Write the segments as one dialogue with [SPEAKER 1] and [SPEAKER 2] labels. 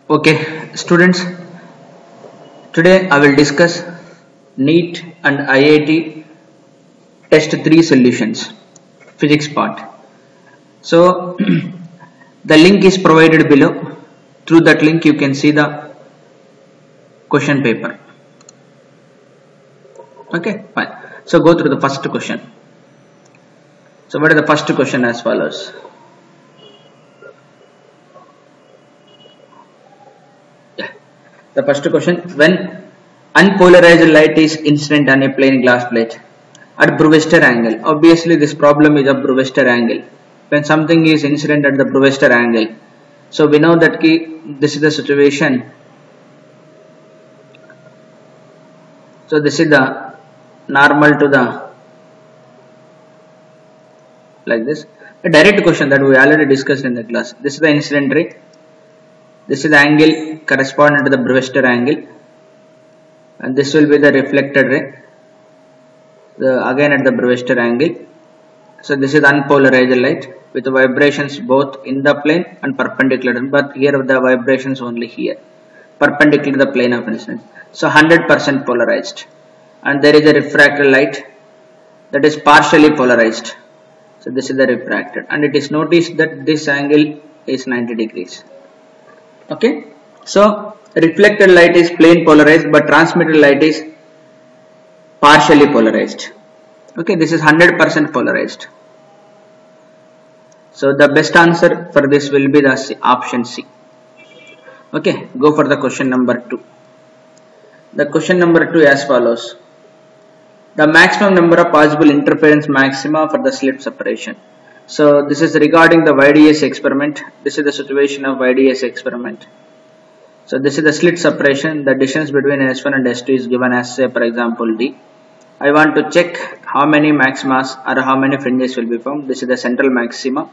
[SPEAKER 1] Okay, students, today I will discuss NEET and IIT test 3 solutions, physics part. So, the link is provided below. Through that link, you can see the question paper. Okay, fine. So, go through the first question. So, what is the first question as follows? The first question, when unpolarized light is incident on a plain glass plate at Brewster angle. Obviously, this problem is a Brewster angle. When something is incident at the Brewster angle. So, we know that this is the situation. So, this is the normal to the, like this. A direct question that we already discussed in the class. This is the incident ray. This is the angle corresponding to the Brewster angle, and this will be the reflected ray, again at the Brewster angle. So this is unpolarized light with the vibrations both in the plane and perpendicular, but here the vibrations only here, perpendicular to the plane of incidence. So 100% polarized, and there is a refracted light that is partially polarized. So this is the refracted, and it is noticed that this angle is 90 degrees. Okay, so reflected light is plane polarized, but transmitted light is partially polarized. Okay, this is 100% polarized. So the best answer for this will be the option C. Okay, go for the question number 2. The question number 2 as follows. The maximum number of possible interference maxima for the slit separation. So this is regarding the YDS experiment. This is the situation of YDS experiment. So this is the slit separation. The distance between S1 and S2 is given as, say, for example, D. I want to check how many maximas or how many fringes will be formed. This is the central maxima.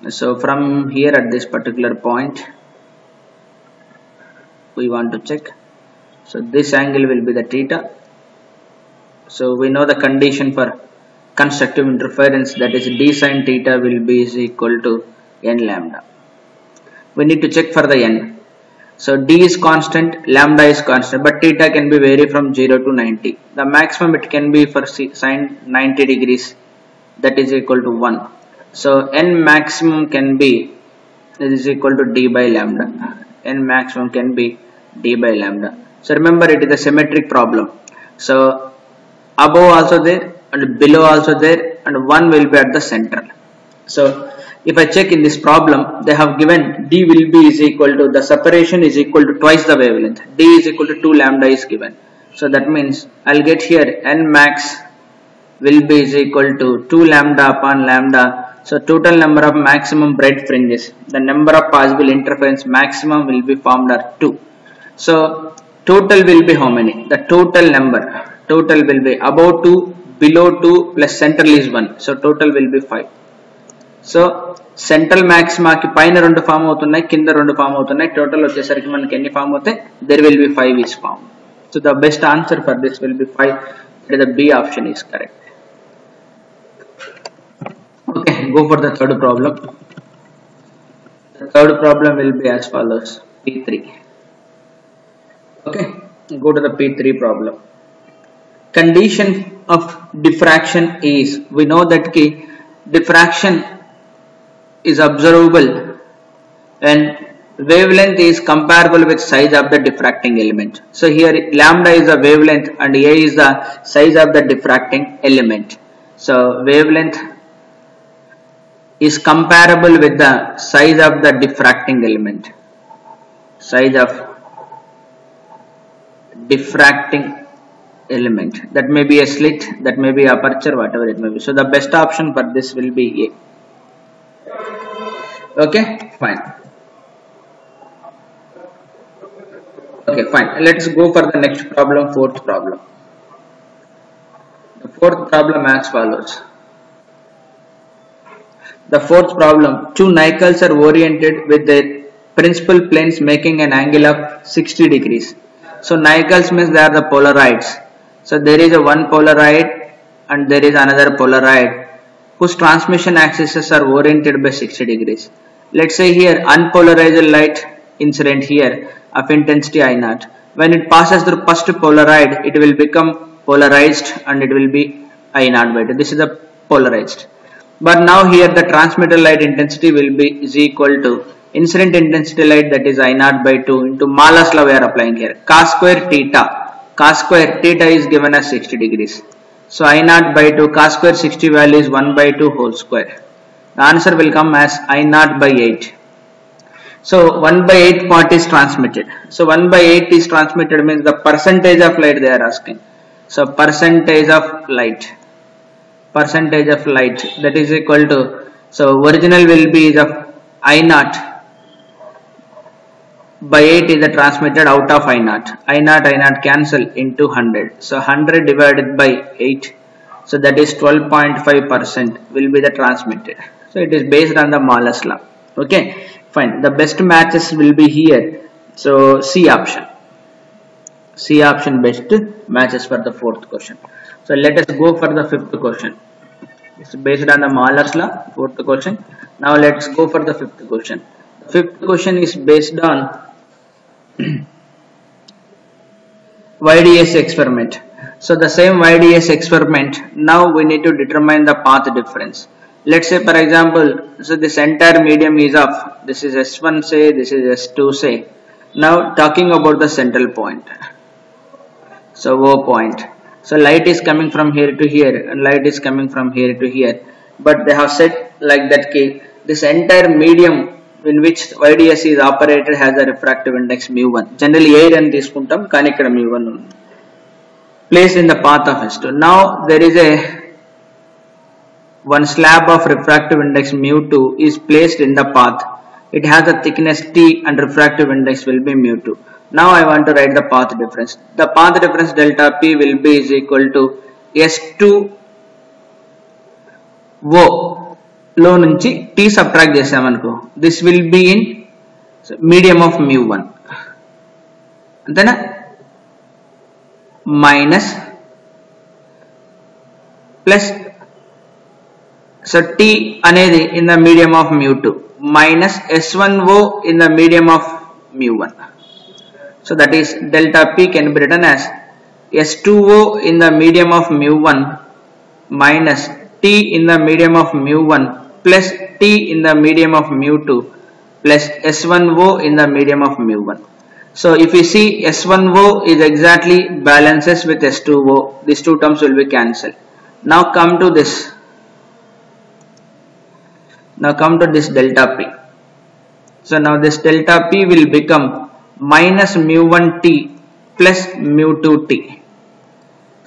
[SPEAKER 1] So from here at this particular point, we want to check. So this angle will be the theta. So we know the condition for constructive interference, that is d sin theta will be is equal to n lambda. We need to check for the n. So d is constant, lambda is constant, but theta can be vary from 0 to 90. The maximum it can be for sin 90 degrees, that is equal to 1. So n maximum can be is equal to d by lambda. N maximum can be d by lambda. So remember, it is a symmetric problem. So above also there, and below also there, and one will be at the center. So if I check in this problem, they have given d will be is equal to, the separation is equal to twice the wavelength. D is equal to 2 lambda is given. So that means I'll get here n max will be is equal to 2 lambda upon lambda. So total number of maximum bright fringes, the number of possible interference maximum will be formed are 2. So total will be how many? The total number. Total will be above 2, below 2 plus central is 1. So total will be 5. So central maxima ki paina rendu form avutunnai, kinda rendu form avutunnai. Total vachesariki manaki enni form avutayi? There will be 5 is formed. So the best answer for this will be 5. The B option is correct. Okay, go for the third problem. The third problem will be as follows. P3. Okay, go to the P3 problem. Condition of diffraction is, we know that diffraction is observable when wavelength is comparable with size of the diffracting element. So here lambda is the wavelength and A is the size of the diffracting element. So wavelength is comparable with the size of the diffracting element. Size of diffracting element, that may be a slit, that may be aperture, whatever it may be. So the best option for this will be A. Okay, fine. Okay, fine. Let's go for the next problem, fourth problem. The fourth problem as follows. The fourth problem, two nickel are oriented with their principal planes making an angle of 60 degrees. So nickels means they are the polarides. So there is a one polaride and there is another polaride whose transmission axes are oriented by 60 degrees. Let's say here unpolarized light incident here of intensity I naught. When it passes through first polaroid, it will become polarized and it will be I naught by 2. This is the polarized. But now here the transmitted light intensity will be is equal to incident intensity light, that is I naught by 2 into Malus law we are applying here. Cos square theta. Cos square theta is given as 60 degrees. So I naught by 2 cos square 60 value is 1 by 2 whole square. The answer will come as I naught by 8. So 1 by 8 part is transmitted. So 1 by 8 is transmitted means the percentage of light they are asking. So percentage of light. Percentage of light, that is equal to, so original will be of I naught by 8 is the transmitted out of I naught. I naught cancel into 100. So 100 divided by 8. So that is 12.5% will be the transmitted. So it is based on the Malus law. Okay, fine. The best matches will be here. So C option. C option best matches for the fourth question. So let us go for the fifth question. It's based on the Malus law, fourth question. Now let's go for the fifth question. The fifth question is based on YDS experiment. So the same YDS experiment, now we need to determine the path difference. Let's say for example, so this entire medium is of, this is S1 say, this is S2 say. Now talking about the central point. So O point. So light is coming from here to here and light is coming from here to here. But they have said like that case, this entire medium in which YDS is operated has a refractive index mu1. Generally air and తీసుకుంటాం కానీ ఇక్కడ mu1 ఉంది. Placed in the path of S2. Now there is a one slab of refractive index mu2 is placed in the path. It has a thickness T and refractive index will be mu2. Now I want to write the path difference. The path difference delta P will be is equal to S2 O లో నుంచి T subtract చేసామనుకో. This will be in medium of mu1. అంతేనా? Minus plus, so T అనేది in the medium of mu2 minus S1O in the medium of mu1. So that is delta P can be written as S2O in the medium of mu1 minus T in the medium of mu1 plus T in the medium of mu2 plus S1O in the medium of mu1. So if you see S1O is exactly balances with S2O, these two terms will be cancelled. Now come to this. Now come to this delta P. So now this delta P will become minus mu1T plus mu2T.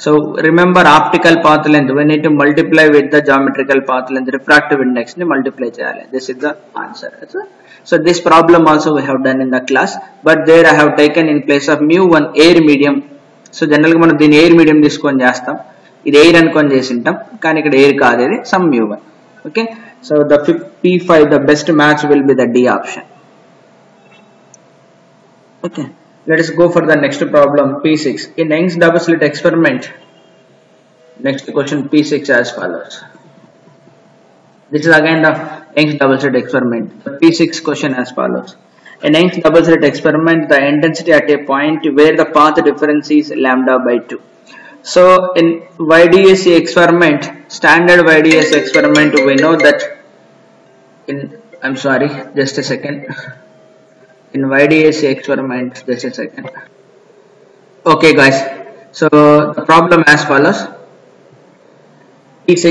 [SPEAKER 1] So remember optical path length, we need to multiply with the geometrical path length, refractive index ni multiply cheyali. This is the answer. So this problem also we have done in the class, but there I have taken in place of mu1 air medium. So generally మనం దీని air medium తీసుకొని చేస్తాం, ఇది air అనుకొని చేసింటాం కానీ ఇక్కడ air కాదు, ఇది some mu1. Okay, so the P5, the best match will be the D option. Okay, let us go for the next problem, P6. In Young's double slit experiment, next question P6 as follows. This is again the Young's double slit experiment. The P6 question as follows. In Young's double slit experiment, the intensity at a point where the path difference is lambda by 2. So in YDSC experiment, standard YDS experiment, we know that in, I'm sorry, just a second. In YDSC experiment, just a second. Okay guys, so the problem as follows. P6.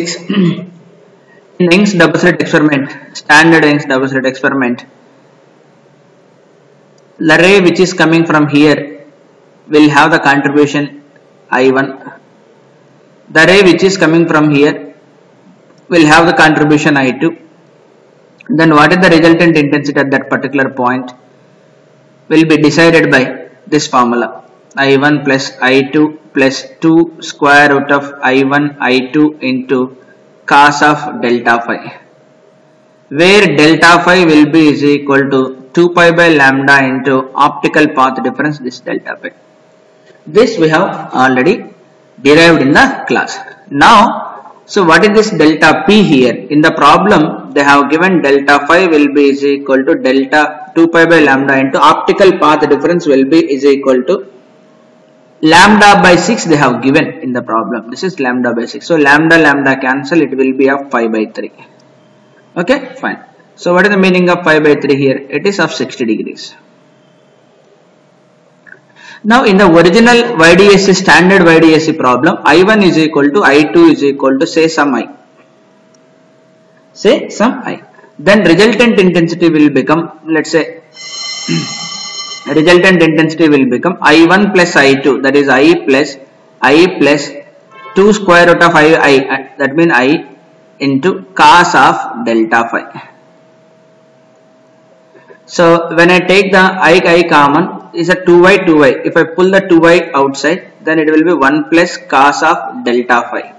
[SPEAKER 1] In Young's double slit experiment, standard Young's double slit experiment, the ray which is coming from here will have the contribution I1. The ray which is coming from here will have the contribution I2. Then what is the resultant intensity at that particular point will be decided by this formula, I1 plus I2 plus 2 square root of I1 I2 into cos of delta phi, where delta phi will be is equal to 2 pi by lambda into optical path difference, this delta phi. This we have already derived in the class. Now, so what is this delta P here? In the problem, they have given delta phi will be is equal to delta 2 pi by lambda into optical path difference will be is equal to lambda by 6 they have given in the problem. This is lambda by 6. So lambda cancel, it will be of pi by 3. Okay, fine. So what is the meaning of pi by 3 here? It is of 60 degrees. Now in the original YDSC, standard YDSC problem, I1 is equal to I2 is equal to say some I. Say some I. Then resultant intensity will become, let's say, resultant intensity will become I1 plus I2, that is I plus 2 square root of I, that means I into cos of delta phi. So when I take the I common, is a 2y. If I pull the 2y outside, then it will be 1 plus cos of delta phi.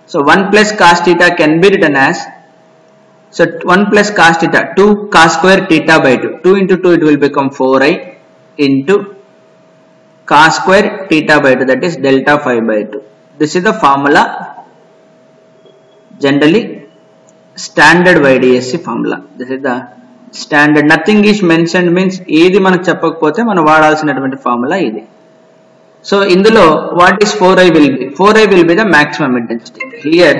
[SPEAKER 1] So 1 plus cos theta can be written as, so 1 plus cos theta, 2 cos square theta by 2. 2 into 2 it will become 4i into cos square theta by 2, that is delta phi by 2. This is the formula, generally standard YDSC formula. This is the standard. Nothing is mentioned means ఏది మనకు చెప్పకపోతే మనం వాడాల్సినటువంటి formula ఇది. So ఇందులో what is 4i will be? 4i will be the maximum intensity. Here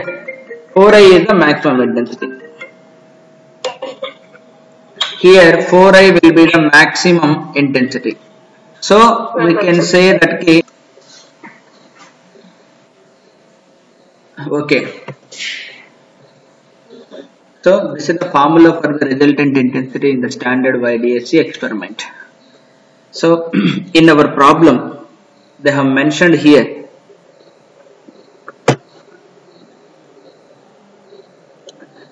[SPEAKER 1] 4i is the maximum intensity. Here 4i will be the maximum intensity. So we can say that okay. So this is the formula for the resultant intensity in the standard YDSC experiment. So in our problem they have mentioned here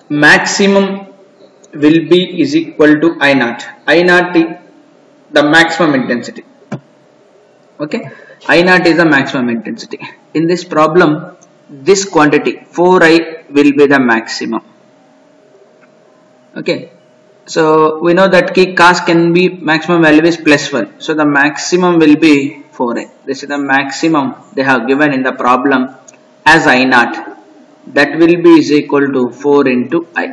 [SPEAKER 1] maximum will be is equal to I naught. I naught is the maximum intensity. Okay, I naught is the maximum intensity. In this problem, this quantity 4i will be the maximum. Okay, so we know that cos can be maximum value is plus 1. So the maximum will be 4i. This is the maximum they have given in the problem as I naught. That will be is equal to 4 into I.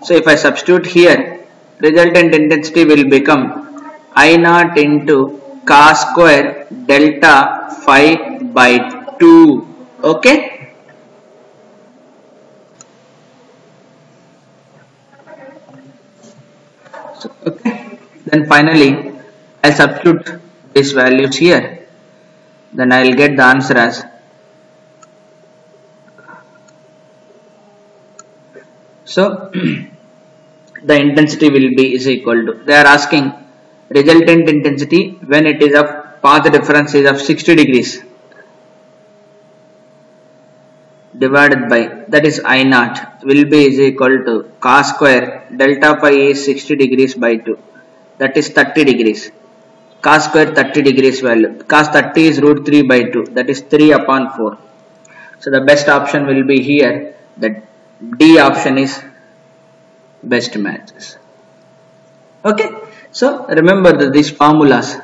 [SPEAKER 1] So if I substitute here, resultant intensity will become I naught into cos square delta phi by 2. Okay. So, okay. Then finally, I'll substitute these values here. Then I'll get the answer as so the intensity will be is equal to, they are asking resultant intensity when it is of path difference is of 60 degrees divided by, that is I naught will be is equal to cos square delta phi is 60 degrees by 2, that is 30 degrees. Cos square 30 degrees value, cos 30 is root 3 by 2, that is 3 upon 4. So the best option will be here, that D option is best matches. Okay, so remember that these formulas,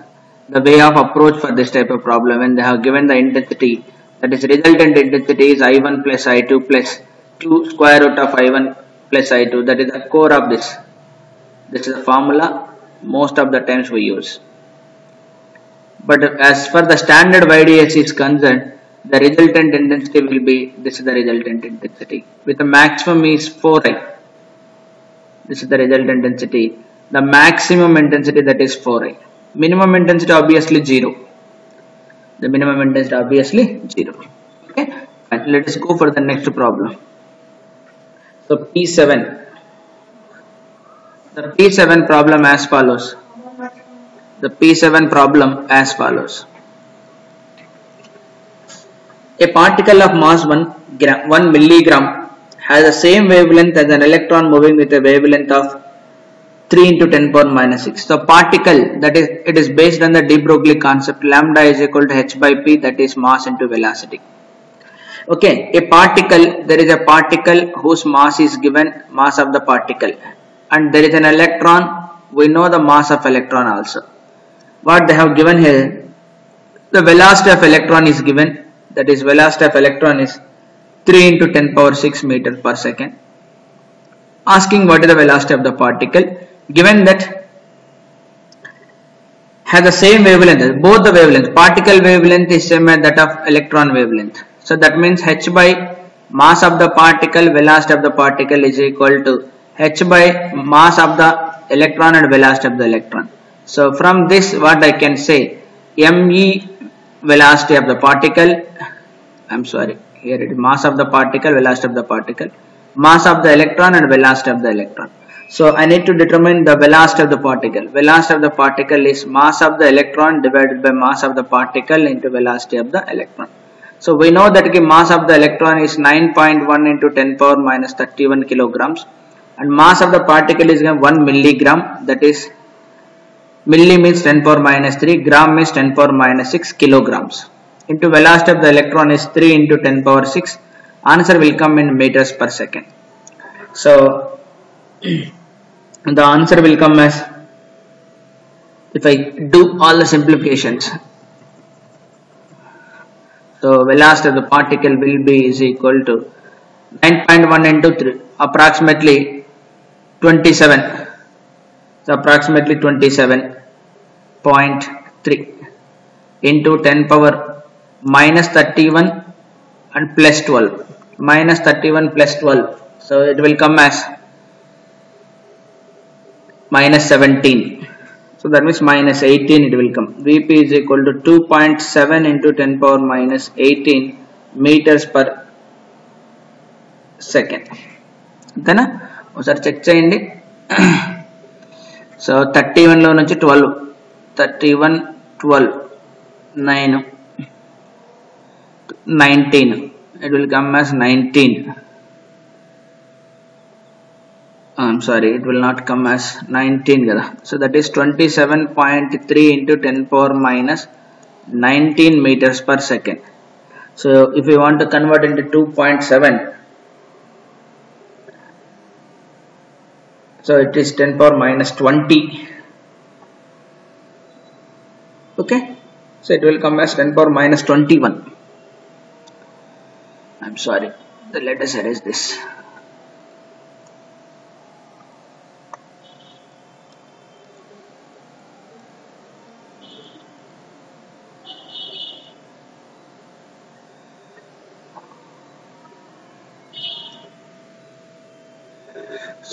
[SPEAKER 1] the way of approach for this type of problem, when they have given the intensity, that is resultant intensity is I1 plus I2 plus 2 square root of I1 plus I2, that is the core of this. This is the formula most of the times we use. But as for the standard YDSC is concerned, the resultant intensity will be, this is the resultant intensity with the maximum is 4i. This is the resultant intensity. The maximum intensity, that is 4i. Minimum intensity obviously 0. The minimum intensity obviously 0. Okay, and let us go for the next problem. So P7. The P7 problem as follows. The P7 problem as follows. A particle of mass 1 milligram has the same wavelength as an electron moving with a wavelength of 3 into 10 power minus 6. So particle, that is, it is based on the de Broglie concept, lambda is equal to h by p, that is mass into velocity. Okay, a particle, there is a particle whose mass is given, mass of the particle, and there is an electron, we know the mass of electron also. What they have given here, the velocity of electron is given, that is velocity of electron is 3 into 10 power 6 meter per second. Asking what is the velocity of the particle, given that has the same wavelength, both the wavelengths. Particle wavelength is same as that of electron wavelength. So that means h by mass of the particle, velocity of the particle is equal to h by mass of the electron and velocity of the electron. So from this what I can say, me velocity of the particle, here it is mass of the particle, velocity of the particle, mass of the electron and velocity of the electron. So I need to determine the velocity of the particle. Velocity of the particle is mass of the electron divided by mass of the particle into velocity of the electron. So we know that the mass of the electron is 9.1 into 10 power minus 31 kilograms, and mass of the particle is 1 milligram, that is milli means 10 power minus 3, gram means 10 power minus 6 kilograms, into velocity of the electron is 3 into 10 power 6. Answer will come in meters per second. So the answer will come as, if I do all the simplifications, so velocity of the particle will be is equal to 9.1 into 3, approximately 27. So approximately 27.3 into 10 power minus 31 and plus 12. Minus 31 plus 12. So it will come as minus 17. So that means minus 18 it will come. Vp is equal to 2.7 into 10 power minus 18 meters per second. Okay, ఒకసారి check చేయండి. So 31 లో నుంచి 12, 31, 12, 9, 19. It will come as 19. I'm sorry, it will not come as 19 kada. So that is 27.3 into 10 power minus 19 meters per second. So if you want to convert into 2.7, so it is 10 power minus 20. Okay, so it will come as 10 power minus 21. I'm sorry, let us erase this.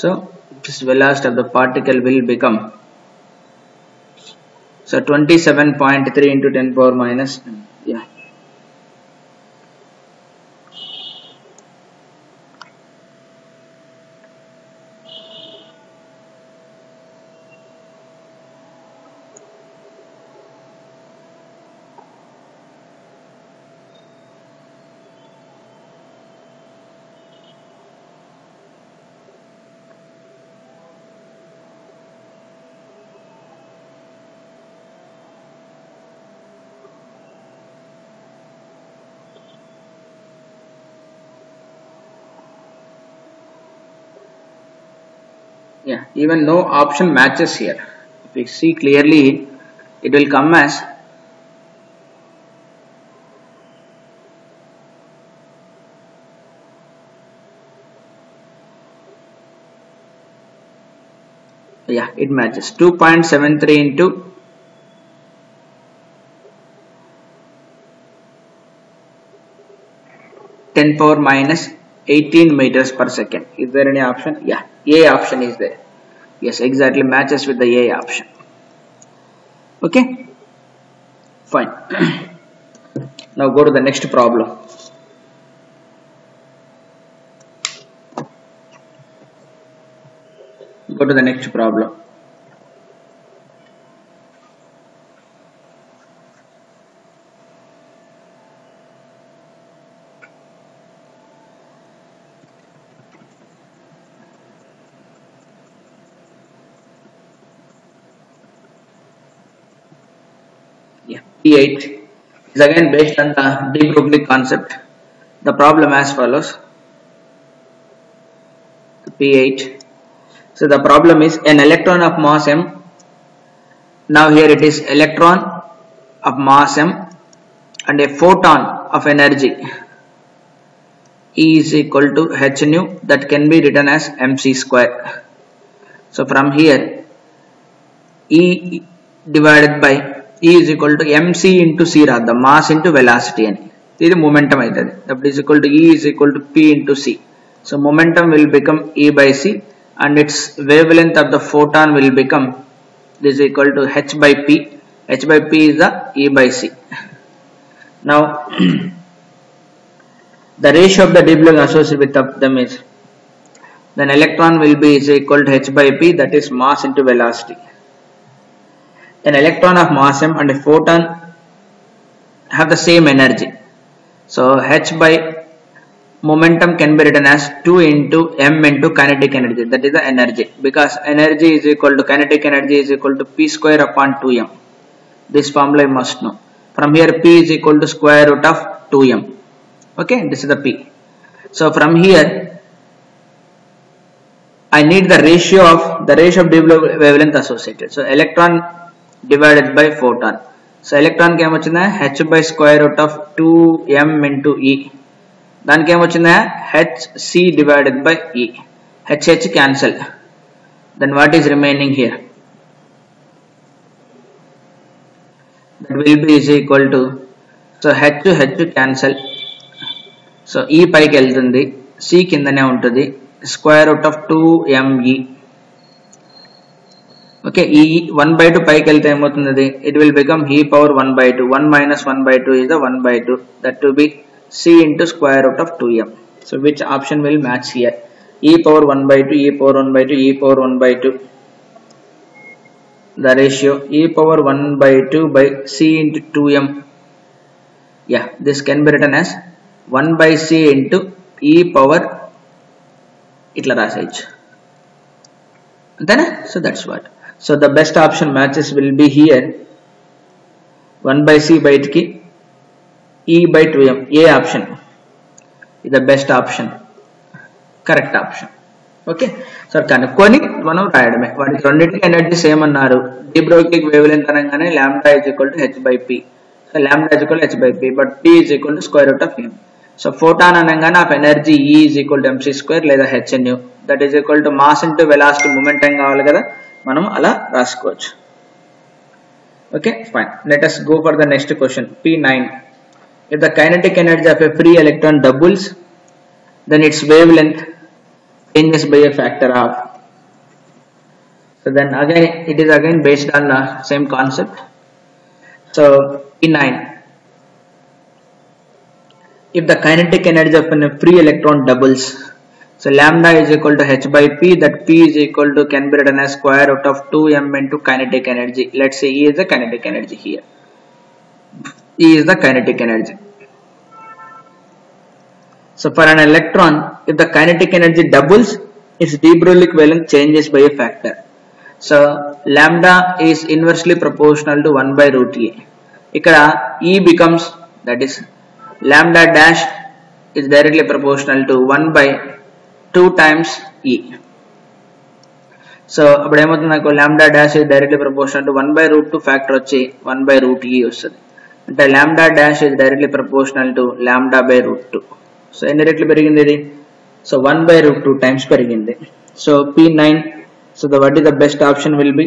[SPEAKER 1] So this velocity of the particle will become, so 27.3 into 10 power minus, yeah, yeah, even no option matches here. If we see clearly, it will come as, yeah, it matches 2.73 into 10 power minus 18 meters per second. Is there any option? Yeah, A option is there. Yes, exactly matches with the A option. Okay, fine. Now go to the next problem. Go to the next problem. P8 is again based on the de Broglie concept. The problem as follows. P8. So the problem is an electron of mass m. Now here it is electron of mass m and a photon of energy E is equal to h nu, that can be written as mc square. So from here E divided by E is equal to mc into c the mass into velocity and this is momentum aitadi. W is equal to E is equal to P into C. So momentum will become E by C and its wavelength of the photon will become this is equal to h by P. H by P is the E by C. Now the ratio of the d Broglie associated with them is then electron will be is equal to h by P, that is mass into velocity. An electron of mass m and a photon have the same energy. So h by momentum can be written as 2 into m into kinetic energy, that is the energy, because energy is equal to kinetic energy is equal to p square upon 2m. This formula you must know. From here p is equal to square root of 2m. Okay, this is the p. So from here I need the ratio of d Broglie wavelength associated. So electron divided by photon. So electron ki em vachina h by square root of 2m into E. Daniki em vachina hc divided by E. H cancel. Then what is remaining here? That will be is equal to, so h to h cancel. So E పైకి వెళ్తుంది, C కిందనే ఉంటుంది, square root of 2me. Okay, E 1 by 2 పైకి వెళ్తే ఏమవుతుంది, it will become e power 1 by 2. 1 minus 1 by 2 is the 1 by 2. That will be C into square root of 2m. So which option will match here? E power 1 by 2, e power 1 by 2, e power 1 by 2. The ratio e power 1 by 2 by C into 2m. Yeah, this can be written as 1 by C into e power itla rasayచ్చు antena. So that's what. So the best option matches will be here 1 by C బయటికి E by 2m. A option is the best option, correct option. Okay, so కనుక్కొని మనం రాయడమే. వాటికి రెండింటికి energy same అన్నారు. De Broglie wavelength అనగానే lambda is equal to h by p. So lambda is equal to h by p, but p is equal to square root of m. So photon అనగానే of energy E is equal to mc square లేదా hnu, that is equal to mass into velocity, momentum కావాలి కదా, మనం అలా రాసుకోవచ్చు. Okay, fine. Let us go for the next question. P9. If the kinetic energy of a free electron doubles, then its wavelength changes by a factor of. So then again it is again based on the same concept. So P9. If the kinetic energy of a free electron doubles, so lambda is equal to h by p, that p is equal to can be written as square root of 2m into kinetic energy. Let's say E is the kinetic energy here. E is the kinetic energy. So for an electron, if the kinetic energy doubles, its de Broglie wavelength changes by a factor. So lambda is inversely proportional to 1 by root E. Ikkada E becomes, that is lambda dash is directly proportional to 1 by 2 times E. So అప్పుడు ఏమవుతుంది, నాకు lambda dash is directly proportional to 1 by root 2 factor వచ్చి 1 by root E వస్తుంది. అంటే lambda dash is directly proportional to lambda by root 2. So ఎన్ని రెట్లు పెరిగింది ఇది? సో 1 by root 2 times పెరిగింది. So P9, so the what is the best option will be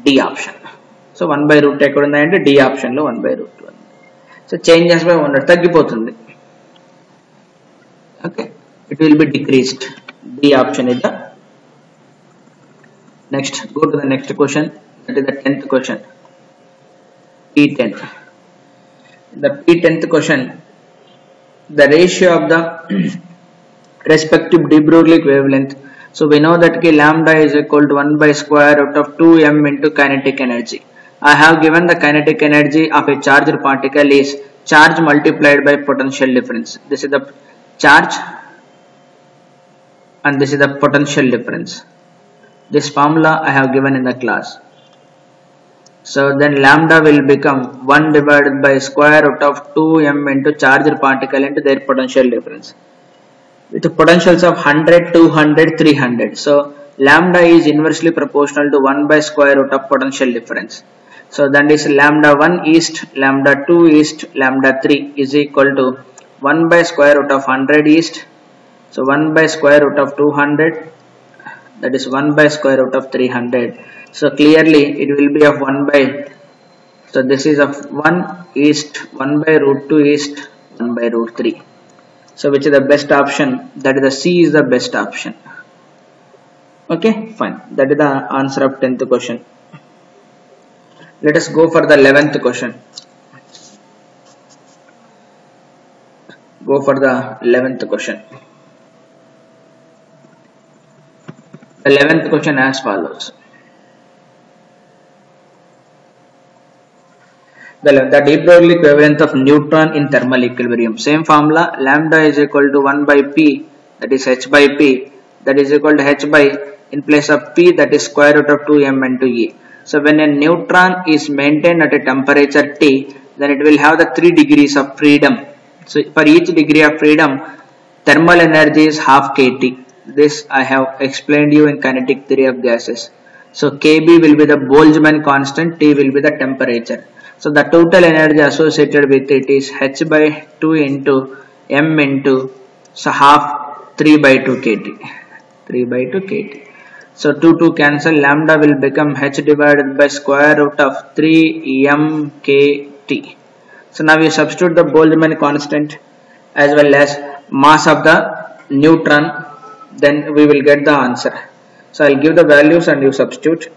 [SPEAKER 1] D option. So 1 by root ఎక్కడ ఉంది అంటే D option లో 1 by root 2. So changes by 100 తగ్గిపోతుంది. Okay, it will be decreased. D option is the next. Go to the next question, that is the 10th question. P10. The P10th question, the ratio of the respective de Broglie wavelength. So we know that lambda is equal to 1 by square root of 2m into kinetic energy. I have given the kinetic energy of a charged particle is charge multiplied by potential difference. This is the charge and this is the potential difference. This formula I have given in the class. So then lambda will become 1 divided by square root of 2m into charged particle into their potential difference, with the potentials of 100, 200, 300. So lambda is inversely proportional to 1 by square root of potential difference. So that is lambda 1 east, lambda 2 east, lambda 3 is equal to 1 by square root of 100 east. So 1 by square root of 200, that is 1 by square root of 300. So clearly it will be of 1 by So this is of 1 east 1 by root 2 east 1 by root 3. So which is the best option? That is the C is the best option. Okay, fine. That is the answer of 10th question. Let us go for the 11th question. Go for the 11th question. The 11th question as follows. The de Broglie wavelength of neutron in thermal equilibrium. Same formula, lambda is equal to 1 by P, that is h by P, that is equal to h by, in place of P, that is square root of 2m into E. So when a neutron is maintained at a temperature T, then it will have the 3 degrees of freedom. So for each degree of freedom, thermal energy is half kT. This I have explained you in kinetic theory of gases. So Kb will be the Boltzmann constant, T will be the temperature. So the total energy associated with it is h by 2 into m into, so half 3 by 2 kT. 3 by 2 kT. So 2 cancel, lambda will become h divided by square root of 3 m kT. So now we substitute the Boltzmann constant as well as mass of the neutron, then we will get the answer. So I'll give the values and you substitute.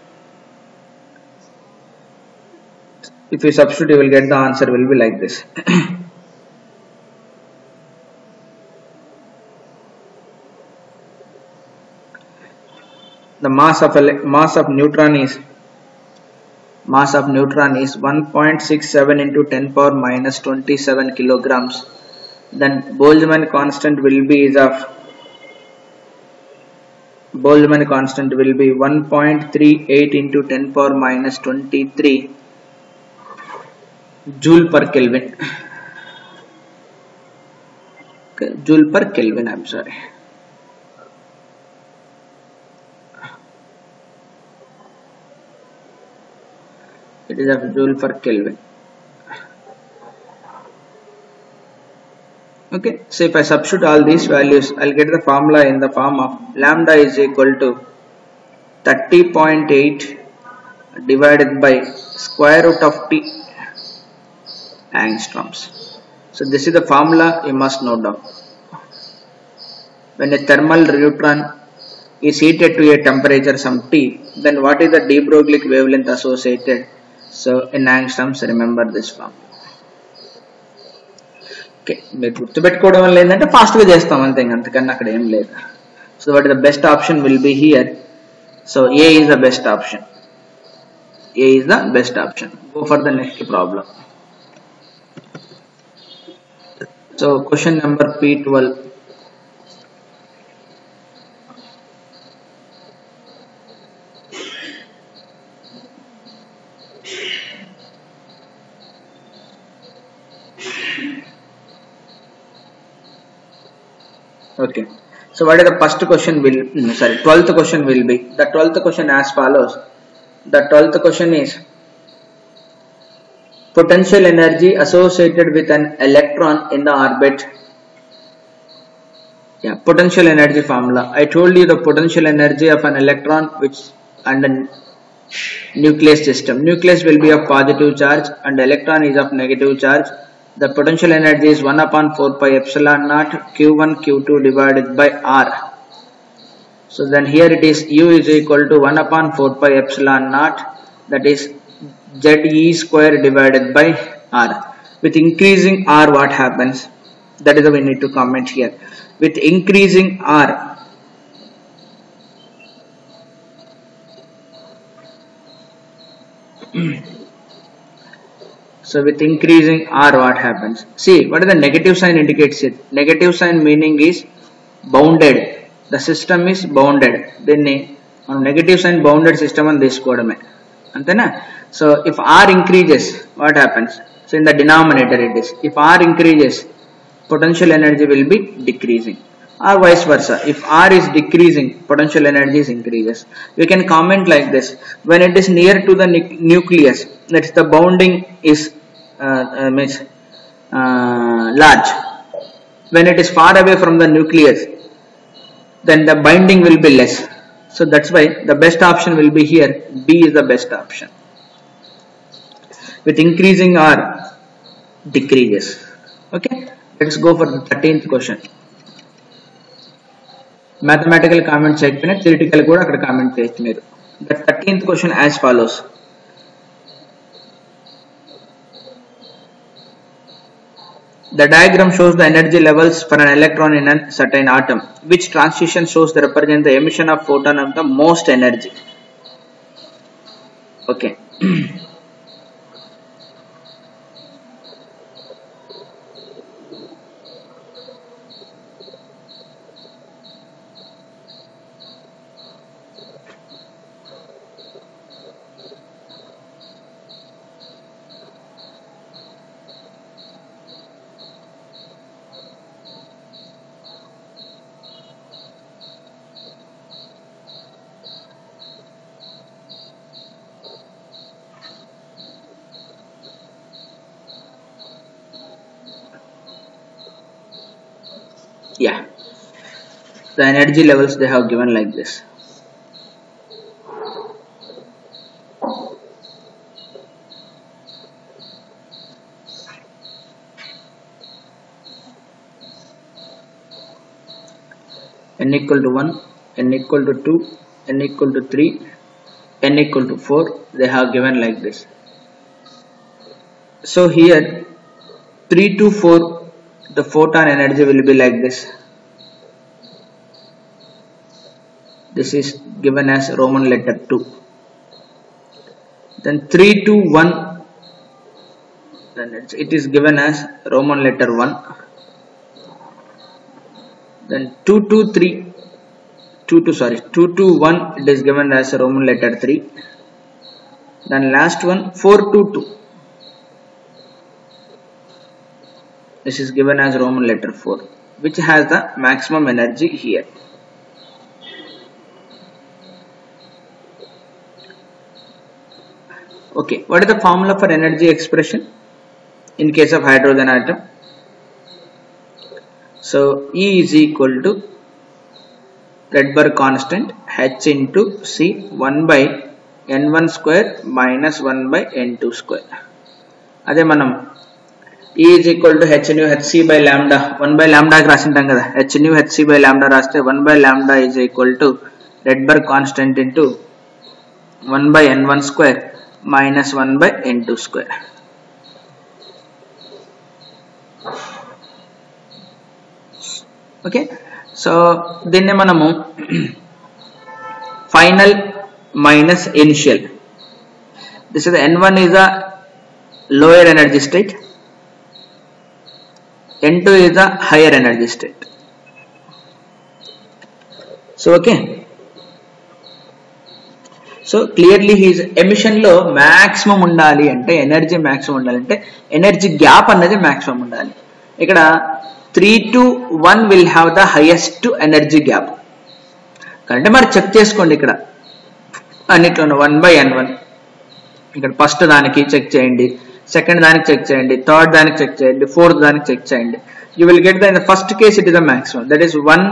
[SPEAKER 1] If you substitute, you will get the answer will be like this. The mass of neutron is 1.67 into 10 power minus 27 kilograms. Then Boltzmann constant will be 1.38 into 10 power minus 23 joule per Kelvin. Okay, joule per Kelvin, I'm sorry. It is of joule per Kelvin. Okay, so if I substitute all these values, I'll get the formula in the form of lambda is equal to 30.8 divided by square root of T angstroms. So this is the formula you must note down. When a thermal neutron is heated to a temperature some T, then what is the de Broglie wavelength associated? So in angstroms, remember this formula. Okay, మీరు గుర్తుపెట్టుకోవడం వల్ల ఏంటంటే ఫాస్ట్గా చేస్తాం అంతే, అంతకన్నా అక్కడ ఏం లేదు. So what is the best option will be here. So A is the best option. A is the best option. Go for the next problem. So question number P12. Okay, so what is the first question will, 12th question will be. The 12th question as follows. The 12th question is potential energy associated with an electron in the orbit. Yeah, potential energy formula. I told you the potential energy of an electron which under nucleus system. Nucleus will be of positive charge and electron is of negative charge. The potential energy is 1 upon 4 pi epsilon naught q1 q2 divided by r. So then here it is U is equal to 1 upon 4 pi epsilon naught, that is ZE square divided by R. With increasing R, what happens? That is what we need to comment here. With increasing R, so with increasing R, what happens? See, what is the negative sign indicates it? Negative sign meaning is bounded. The system is bounded. Then negative sign bounded system on this code. So if R increases, what happens? So in the denominator it is. If R increases, potential energy will be decreasing. Or vice versa. If R is decreasing, potential energy is increases. We can comment like this. When it is near to the nucleus, that is the bounding is large. When it is far away from the nucleus, then the binding will be less. So that's why the best option will be here. B is the best option. with increasing or decreases. Okay, let's go for the 13th question. Mathematical comment చేయకపోయినా theoretical కూడా అక్కడ comment చేయొచ్చు మీరు. The 13th question as follows. The diagram shows the energy levels for an electron in a certain atom. Which transition shows the represent the emission of photon of the most energy? Okay. Yeah, the energy levels they have given like this. N equal to 1, N equal to 2, N equal to 3, N equal to 4, they have given like this. So here 3 to 4, the photon energy will be like this. This is given as Roman letter 2. Then 3 to 1, then it is given as Roman letter 1. Then 2 to 1, it is given as Roman letter 3. Then last one 4 to 2. This is given as Roman letter 4, which has the maximum energy here. Okay, what is the formula for energy expression in case of hydrogen atom? So E is equal to Rydberg constant H into C 1 by N1 square minus 1 by N2 square. అదే మనం E is equal to h nu hc by lambda 1 by lambda కి రాసింటాం కదా, h nu hc by lambda రాస్తే 1 by lambda is equal to Rydberg constant into 1 by n1 square minus 1 by n2 square. Okay, so దీన్ని మనము final minus initial. This is the n1 is a lower energy state, N2 is the higher energy state. So okay, so clearly his emission లో maximum ఉండాలి అంటే energy maximum ఉండాలి అంటే energy gap అనేది maximum ఉండాలి. ఇక్కడ 3 to 1 will have the highest energy gap. అంటే మరి చెక్ చేసుకోండి ఇక్కడ అన్నిట్లోనూ 1 by n1, ఇక్కడ ఫస్ట్ దానికి చెక్ చేయండి, సెకండ్ దానికి చెక్ చేయండి, థర్డ్ దానికి చెక్ చేయండి, ఫోర్త్ దానికి చెక్ చేయండి. You will get that in the first case it is a maximum, that is 1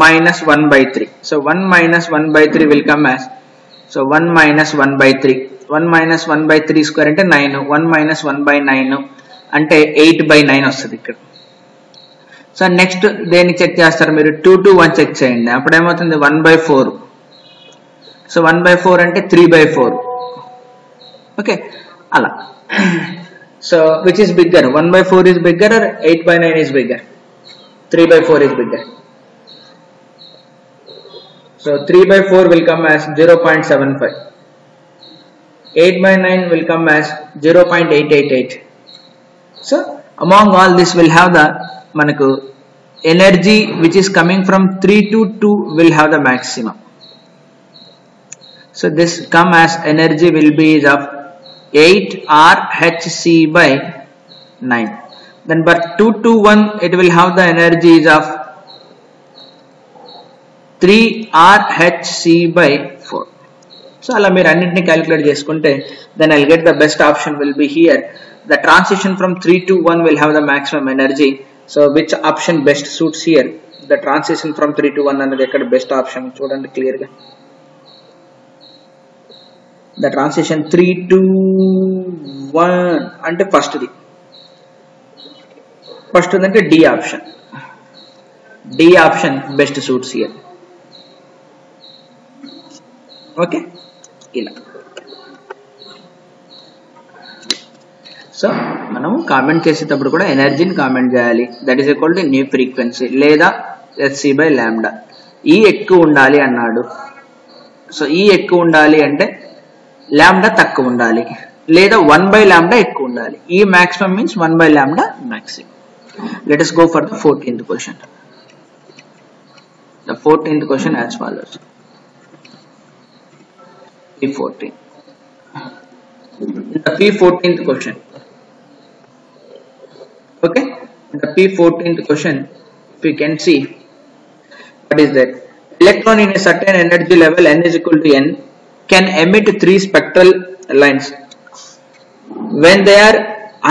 [SPEAKER 1] minus 1 by 3. So 1 minus 1 by 3 will come as, so 1 minus 1 by 3, 1 minus 1 by 3 square అంటే 9, 1 minus 1 by 9 అంటే 8 by 9 వస్తుంది ఇక్కడ. So next దేనికి check చేస్తారు మీరు, 2 to 1 check చేయండి, అప్పుడు ఏమవుతుంది 1 by 4. సో 1 by 4 అంటే 3 by 4. ఓకే, అలా. So which is bigger, 1 by 4 is bigger or 8 by 9 is bigger? 3 by 4 is bigger. So 3 by 4 will come as 0.75. 8 by 9 will come as 0.888. So among all this will have the manaku energy which is coming from 3 to 2 will have the maximum. So this come as energy will be is of 8 RHC by 9. Then but 2 to 1 it will have the energies of 3 RHC by 4. So ala meer annitni calculate cheskunte then I'll get the best option will be here. The transition from 3 to 1 will have the maximum energy. So which option best suits here? The transition from 3 to 1 anadi ekkada best option chudandi clear ga. the transition 3 to 1 అంటే first అంటే D option best suits here. Okay, ఇలా. So మనం comment చేసేటప్పుడు కూడా ఎనర్జీని comment చేయాలి. That is equal to new frequency లేదా hc/λ. ఈ ఎక్కువ ఉండాలి అన్నాడు. సో ఈ ఎక్కువ ఉండాలి అంటే లాంబ్డా తక్కువ ఉండాలి లేదా 1/λ ఎక్కువ ఉండాలి. ఈ maximum means 1/λ maximum. Let us go for the 14th question. The 14th question as follows. P14. The P14th question. Okay, the P14th question, if you can see, what is that? Electron in a certain energy level n is equal to n can emit 3 spectral lines. When they are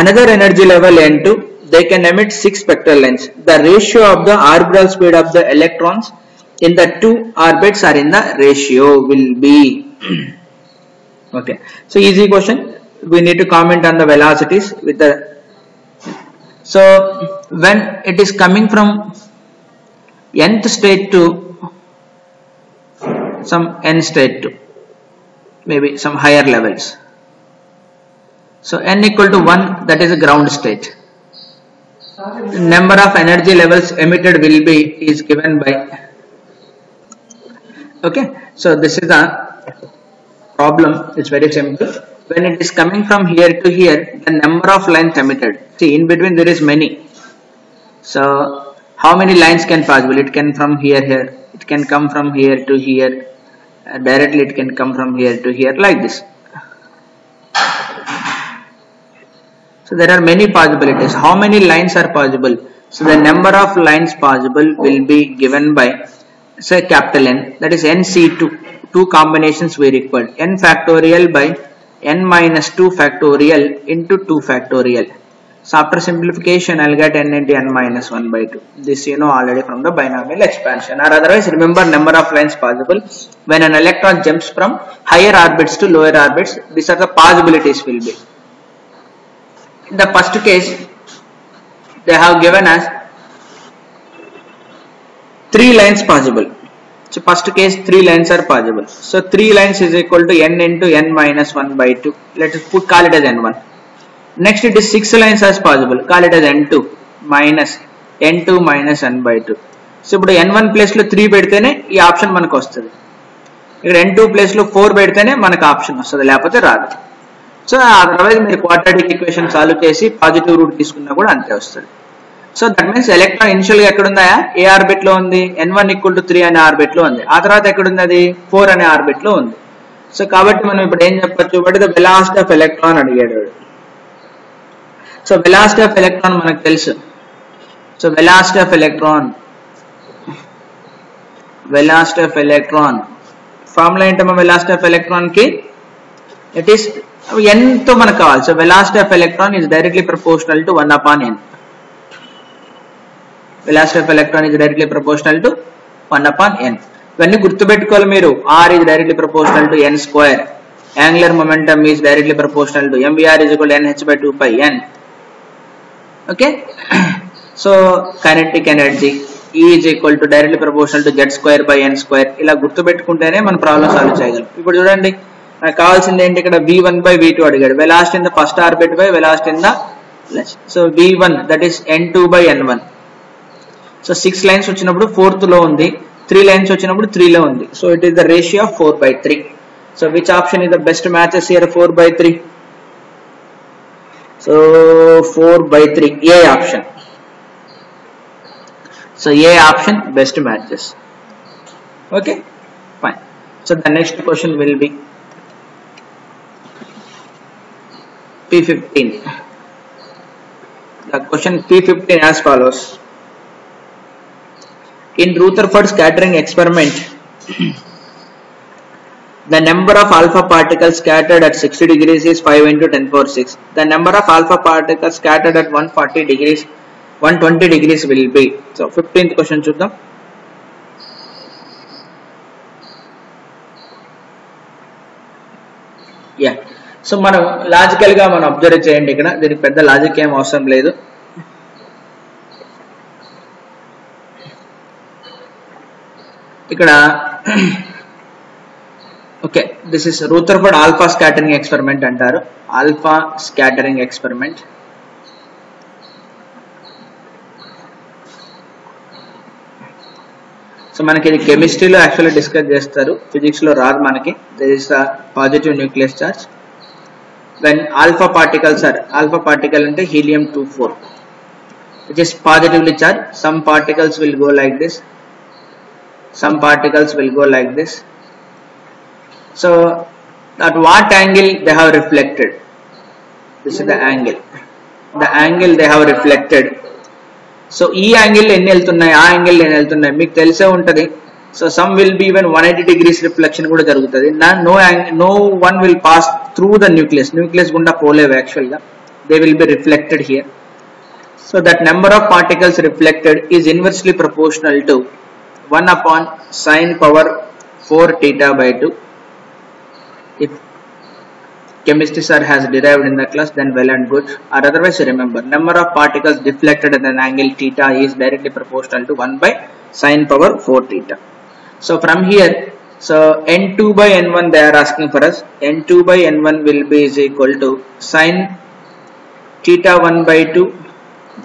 [SPEAKER 1] another energy level n2, they can emit 6 spectral lines. The ratio of the orbital speed of the electrons in the two orbits are in the ratio will be. Okay, so easy question. We need to comment on the velocities with the. So when it is coming from nth state to some n state to maybe some higher levels. So n equal to 1, that is a ground state. The number of energy levels emitted will be is given by. Okay, so this is the problem. It's very simple. When it is coming from here to here, the number of lines emitted. See, in between there is many. So how many lines can possible? It can from here. It can come from here to here. Directly it can come from here to here, like this. So there are many possibilities. How many lines are possible? So the number of lines possible will be given by, say, capital N, that is NC2. Two combinations we required. N factorial by n minus 2 factorial into 2 factorial. So after simplification, I'll get n into n minus 1 by 2. This you know already from the binomial expansion. Or otherwise, remember number of lines possible when an electron jumps from higher orbits to lower orbits. These are the possibilities will be. In the first case, they have given us 3 lines possible. So first case 3 lines are possible. So 3 lines is equal to n into n minus 1 by 2. Let us call it as n1. Next it is 6 lines as possible. Call it as n2 minus n2 minus n by 2. So ఇప్పుడు n1 place లో 3 పెడితేనే ఈ option మనకు వస్తుంది. ఇక్కడ n2 place లో 4 పెడితేనే మనకు ఆప్షన్ వస్తుంది, లేకపోతే రాదు. సో అదర్వైజ్ మీరు క్వాడ్రాటిక్ ఈక్వేషన్ సాల్వ్ చేసి పాజిటివ్ రూట్ తీసుకున్నా కూడా అంతే వస్తుంది. So that means electron initial గా ఎక్కడ ఉందా? ఏ ఆర్బిట్ లో ఉంది? n1 ఈక్వల్ టు 3 అనే ఆర్బిట్ లో ఉంది. ఆ తర్వాత ఎక్కడ ఉంది? అది 4 అనే ఆర్బిట్ లో ఉంది. సో కాబట్టి మనం ఇప్పుడు ఏం చెప్పొచ్చు? What is the velocity of electron అడిగాడు. సో వెలాసిటీ ఆఫ్ ఎలక్ట్రాన్ మనకు తెలుసు. So velocity of electron formula ఏంటమ్మా? వెలాసిటీ ఆఫ్ ఎలక్ట్రాన్ కి ఇట్ ఈస్ n తో మనకు కావాలి. So velocity of electron is directly proportional to 1/n. Velocity of electron is directly proportional to 1/n. ఇవన్నీ గుర్తుపెట్టుకోవాలి మీరు. R is directly proportional to n square. Angular momentum is directly proportional to mvr is equal to nh by 2 pi n. Okay. So kinetic energy E is equal to directly proportional to z square by n square. ఇలా గుర్తుపెట్టుకుంటేనే మన problem solve చేయగలం. ఇప్పుడు చూడండి, నాకు కావాల్సింది ఏంటి? ఇక్కడ v1 by v2 అడిగాడు. Velocity in the first orbit by velocity in the next. So v1 that is n2 by n1. So 6 lines వచ్చినప్పుడు 4th లో ఉంది, 3 లైన్స్ వచ్చినప్పుడు 3 లో ఉంది. So it is the ratio of 4/3. So which option is the best matches here? 4/3. So 4/3 A option. So A option best matches. Okay, fine. So the next question will be P15. The question P15 as follows. In Rutherford scattering experiment, the number of alpha particles scattered at 60 degrees is 5 into 10 power 6. The number of alpha particles scattered at 140 degrees, 120 degrees will be. So 15th question చూద్దాం. Yeah, so మనం logical గా మనం observe చేయండి. ఇక్కడ దీనికి పెద్ద logic ఏం అవసరం లేదు. ఇక్కడ okay, this is Rutherford alpha scattering experiment అంటారు. Alpha scattering experiment. సో మనకి ఇది కెమిస్ట్రీలో యాక్చువల్లీ డిస్కస్ చేస్తారు, ఫిజిక్స్ లో రాదు మనకి. There is a positive nucleus charge when alpha particles are, alpha particle అంటే helium-24 which is positively charged. Some particles will go like this, some particles will go like this. So at what angle they have reflected? This is the angle they have reflected. So ఈ angle ఎన్ని వెళ్తున్నాయి, ఆ angle ఎన్ని వెళ్తున్నాయి మీకు తెలిసే ఉంటుంది. So some will be even 180 degrees reflection కూడా జరుగుతుంది. No one will pass through the nucleus గుండా పోలేవు యాక్చువల్ గా. They will be reflected here. So that number of particles reflected is inversely proportional to 1/sin power 4 theta by 2. If chemistry sir has derived in the class, then well and good, or otherwise remember number of particles deflected at an angle theta is directly proportional to 1/sin power 4 theta. So from here, so n2 by n1 they are asking for us. N2 by n1 will be is equal to sin theta 1 by 2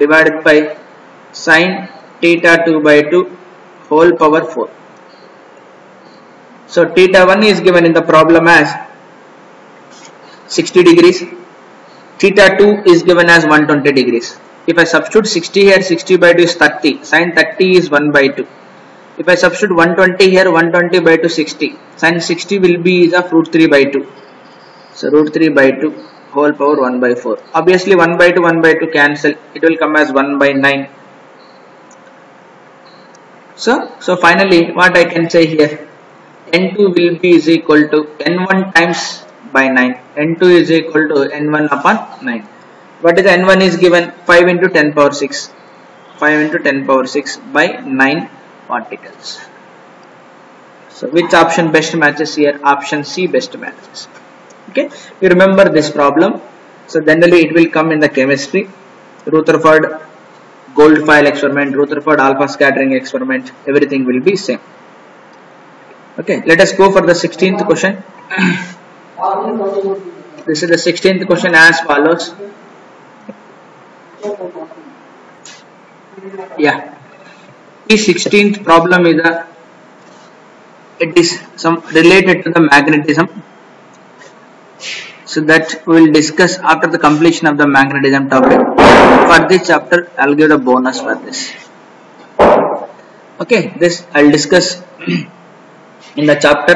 [SPEAKER 1] divided by sin theta 2 by 2 whole power 4. So theta 1 is given in the problem as 60 degrees, theta 2 is given as 120 degrees. If I substitute 60 here, 60 by 2 is 30, sin 30 is 1 by 2. If I substitute 120 here, 120 by 2 60, sin 60 will be is of root 3 by 2. So root 3 by 2 whole power 1 by 4. Obviously 1 by 2 cancel, it will come as 1 by 9. So finally what I can say here, n2 will be is equal to n1 times by 9. n2 is equal to n1 upon 9. What is n1 is given 5 into 10 power 6. 5 into 10 power 6 by 9 particles. So which option best matches here? Option C best matches. Okay, you remember this problem. So generally it will come in the chemistry. Rutherford Goldfile experiment, Rutherford alpha scattering experiment, everything will be same. Okay, let us go for the 16th question. This is the 16th question as follows. Yeah, the 16th problem is it is some related to the magnetism. So that we will discuss after the completion of the magnetism topic. For this chapter, I'll give a bonus for this. Okay, this I'll discuss in the chapter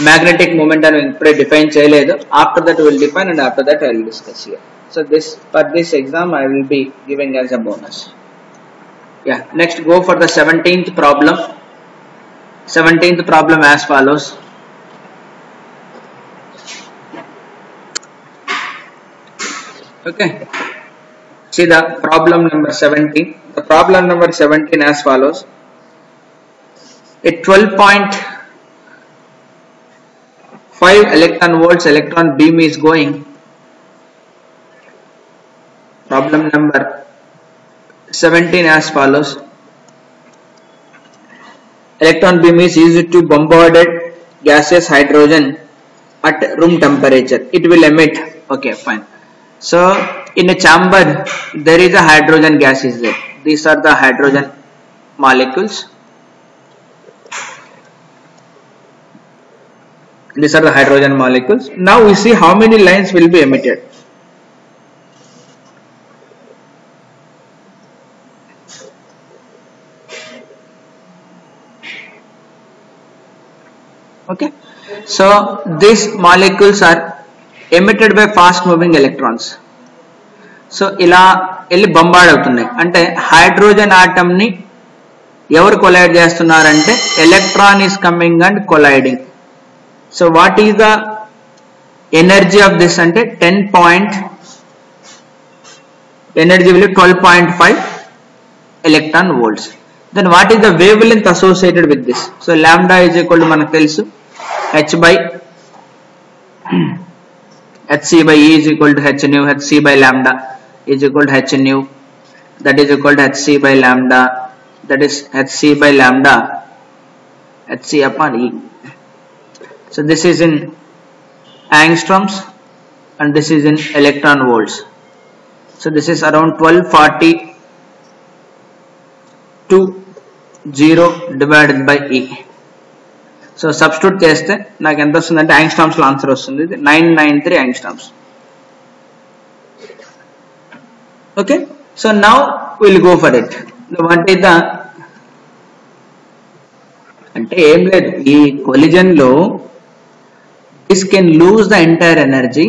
[SPEAKER 1] magnetic moment and will define cheyaledu. After that we will define, and after that I will discuss here. So this for this exam I will be giving as a bonus. Yeah, next go for the 17th problem. 17th problem as follows. Okay, see the problem number 17. The problem number 17 as follows. A 12.5 electron volts electron beam is going. Problem number 17 as follows. Electron beam is used to bombarded gaseous hydrogen at room temperature. It will emit. Okay, fine. So in a chamber there is a hydrogen gas is there. These are the hydrogen molecules. These are the hydrogen molecules. Now we see how many lines will be emitted. Okay, so these molecules are emitted by fast moving electrons. So ఇలా వెళ్ళి bombard అవుతున్నాయి అంటే hydrogen atom ని ఎవరు collide చేస్తున్నారంటే electron is coming and colliding. So what is the energy of this ante 10 energy value 12.5 electron volts. Then what is the wavelength associated with this? So lambda is equal to manaku telusu h by hc by E is equal to h nu, hc by lambda is equal to h nu, that is equal to hc by lambda, that is hc by lambda hc upon E. So this is in angstroms and this is in electron volts. So this is around 1240 divided by E. So substitute cheste naaku enta ostundante angstroms lo answer ostundi 993 angstroms. Okay, so now we'll go for it. What is the ante em ledhu ee collision lo this can lose the entire energy,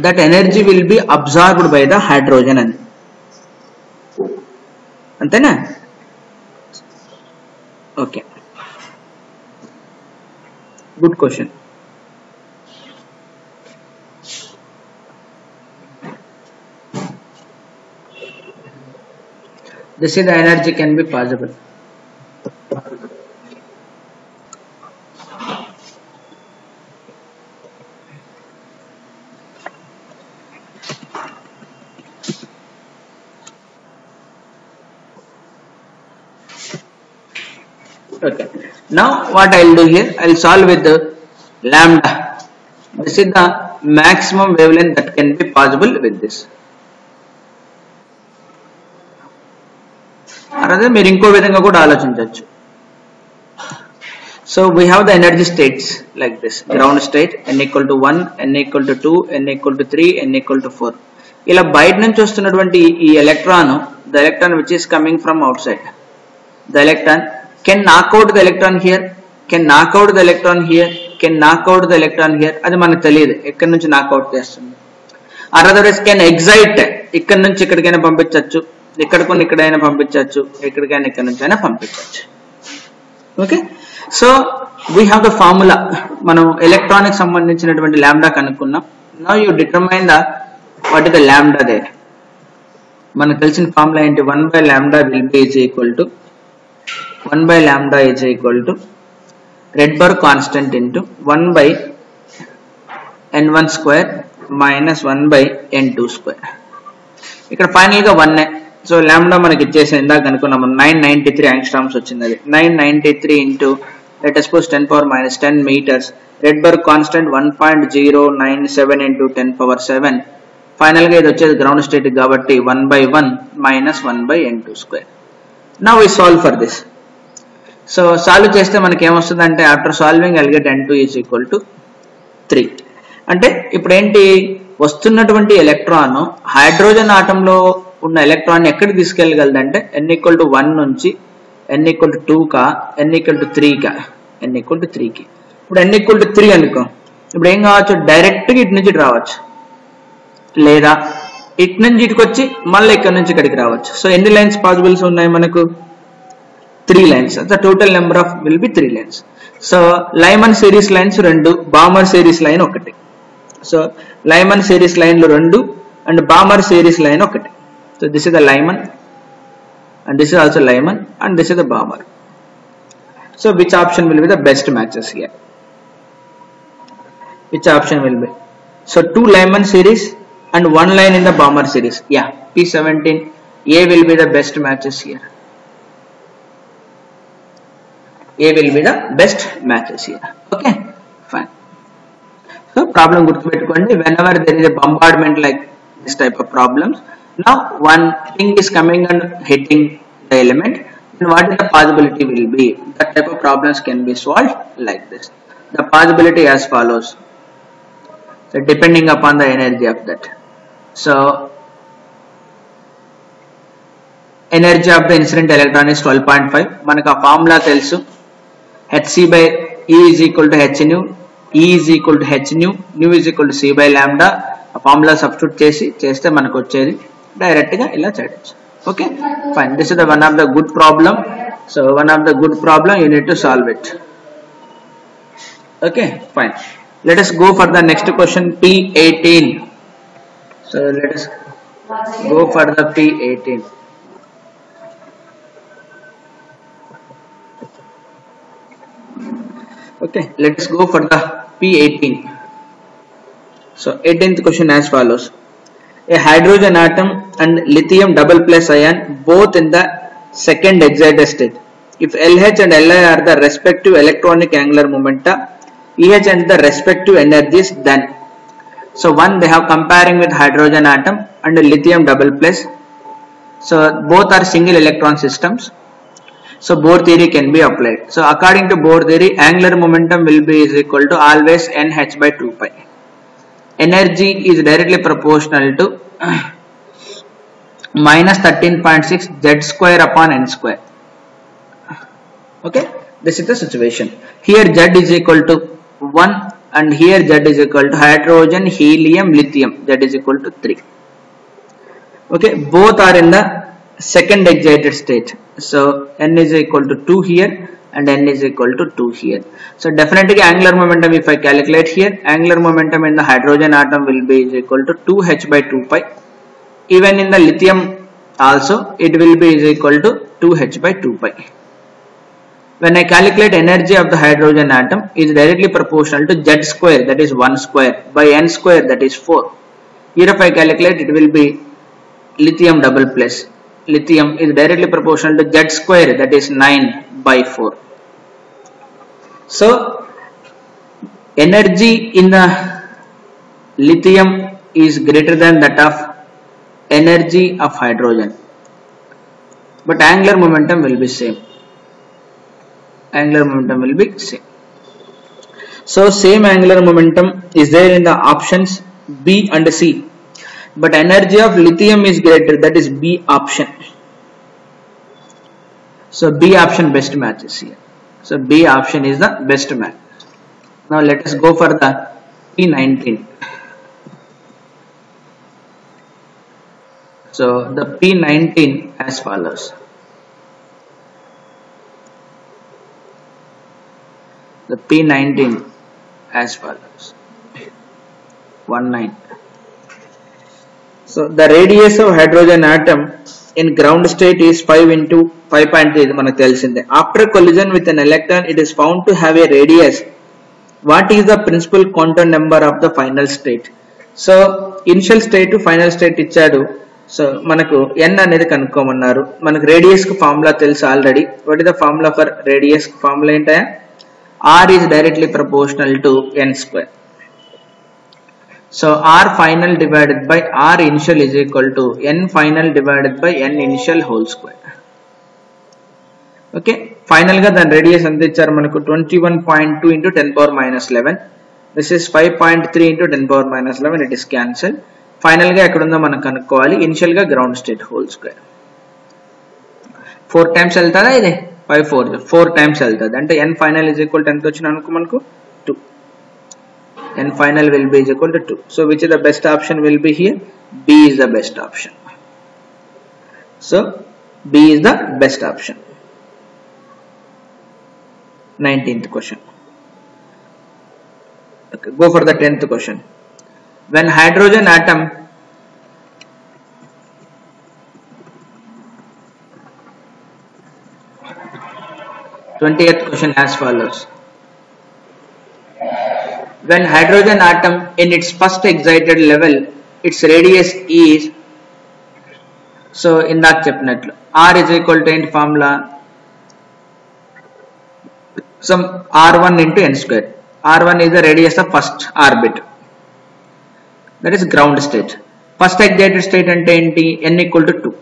[SPEAKER 1] that energy will be absorbed by the hydrogen and antena. Okay, good question. This is the energy can be possible. Okay, now what I will do here, I will solve with the lambda. This is the maximum wavelength that can be possible with this. Another మీరు ఇంకో విధంగా కూడా ఆలోచించవచ్చు. So we have the energy states like this: ground state n equal to 1, n equal to 2, n equal to 3, n equal to 4. ఇలా బయట నుంచి వస్తున్నటువంటి ఈ electron, the electron which is coming from outside, the electron can knock out the electron here, can knock out the electron here, can knock out the electron here. అది మనకు తెలియదు ఎక్కడి నుంచి knock out చేస్తుంది. అదర్వైజ్ can excite, ఇక్కడ నుంచి ఇక్కడికైనా పంపించవచ్చు, ఇక్కడికి ఇక్కడైనా పంపించవచ్చు, ఎక్కడికైనా ఇక్కడ నుంచి అయినా పంపించవచ్చు. Okay, so we have the formula. మనం ఎలక్ట్రానిక్ సంబంధించినటువంటి లాంబ్డా కనుక్కున్నాం. Now you determine the what is the lambda there. మనకు తెలిసిన ఫార్ములా ఏంటి? 1 by lambda will be is equal to 1 by lambda is equal to Rydberg constant into 1 by n1 square minus 1 by n2 square. ఇక్కడ final గా 1. So lambda మనకి ఇచ్చేసి ఇందాక అనుకున్నాము 993 ఆంగ్స్ట్రామ్స్ వచ్చింది. అది 993 into let us suppose 10 power minus 10 meters. Rydberg constant 1.097 into 10 power 7. Final గా ఇది వచ్చేది గ్రౌండ్ స్టేట్ కాబట్టి 1 by 1 minus 1 by n2 square. Now we solve for this. So solve చేస్తే మనకి ఏమొస్తుంది అంటే after solving I'll get n2 is equal to 3. అంటే ఇప్పుడు ఏంటి, వస్తున్నటువంటి ఎలక్ట్రాన్ హైడ్రోజన్ ఆటంలో ఉన్న ఎలక్ట్రాన్ ఎక్కడికి తీసుకెళ్ళగలదంటే n equal to 1 నుంచి n equal to 2 కా, n equal to 3 కా, n equal to 3 కి. ఇప్పుడు n equal to 3 అనుకో, ఇప్పుడు ఏం కావచ్చు, డైరెక్ట్గా ఇటు నుంచి ఇటు రావచ్చు, లేదా ఇటు నుంచి ఇటుకు వచ్చి మళ్ళీ ఇక్కడ నుంచి ఇక్కడికి రావచ్చు. సో ఎన్ని లైన్స్ పాసిబుల్స్ ఉన్నాయి మనకు? 3 lines. The total number of will be 3 lines. So Lyman series lines 2, Balmer series line 1. So Lyman series line 2 and Balmer series line 1. So this is the Lyman and this is also Lyman and this is the Balmer. So which option will be the best matches here? Which option will be? So 2 Lyman series and 1 line in the Balmer series. Yeah, P17 A will be the best matches here. A will be the best matches here. Okay, fine. So problem gurtupetukondi, whenever there is a bombardment like this type of problems, now one thing is coming and hitting the element, and what is the possibility will be? That type of problems can be solved like this. The possibility as follows. So depending upon the energy of that. So energy of the incident electron is 12.5. మనకు ఆ formula తెలుసు. hc by E is equal to h nu, E is equal to h nu, nu is equal to c by lambda. ఆ formula substitute చేస్తే మనకు వచ్చేది direct గా ఇలా చేయొచ్చు. Okay, fine. This is the one of the good problem. So one of the good problem you need to solve it. Okay, fine. Let us go for the next question, P18. So let us go for the P18. Okay, let us go for the P18. So 18th question as follows. A hydrogen atom and lithium double plus ion both in the second excited state. If LH and Li are the respective electronic angular momenta, EH and the respective energies, then. So one they have comparing with hydrogen atom and lithium double plus. So both are single electron systems. So Bohr theory can be applied. So according to Bohr theory, angular momentum will be is equal to always nh by 2 pi. Energy is directly proportional to minus 13.6 z square upon n square. Okay, this is the situation. Here z is equal to 1 and here z is equal to hydrogen, helium, lithium, z is equal to 3. Okay, both are in the second excited state. So n is equal to 2 here and n is equal to 2 here. So definitely angular momentum, if I calculate here, angular momentum in the hydrogen atom will be is equal to 2h by 2 pi. Even in the lithium also it will be is equal to 2h by 2 pi. When I calculate energy of the hydrogen atom is directly proportional to z square, that is 1 square, by n square, that is 4. Here if I calculate, it will be lithium double plus. Lithium is directly proportional to z square, that is 9 by 4. So energy in the lithium is greater than that of energy of hydrogen, but angular momentum will be same. Angular momentum will be same. So same angular momentum is there in the options B and C, but energy of lithium is greater, that is B option. So B option best matches here. So B option is the best match. Now let us go for the P19. So the P19 as follows. The P19 as follows. 19. So the radius of hydrogen atom in ground state is 5 into 5.3. After collision with an electron, it is found to have a radius. What is the principal quantum number of the final state? So initial state to final state ichadu. So manaku n anedi kanukomannaru. Manaku radius ku formula telusu already. What is the formula for radius? Formula enta R is directly proportional to n square. So R final divided by R initial is equal to n final divided by n initial whole square. Okay, final ga then radius anta icharu manaku 21.2 into 10 power minus 11. This is 5.3 into 10 power minus 11. It is cancelled. Final ga ekkada undo manaku kanukovali. Initial ga ground state whole square. 4 times veltada ide 4 times veltadi ante n final is equal to ఎంత వచ్చిన అనుకో మనకు 2. n final will be is equal to 2. So which is the best option will be here? B is the best option. So B is the best option. 19th question. Okay, go for the 10th question. When hydrogen atom question as follows. When hydrogen atom in its first excited level, its radius is, so in that chepnatlu R is equal to int formula some R1 into n square. R1 is the radius of first orbit, that is ground state. First excited state ante enti n equal to 2.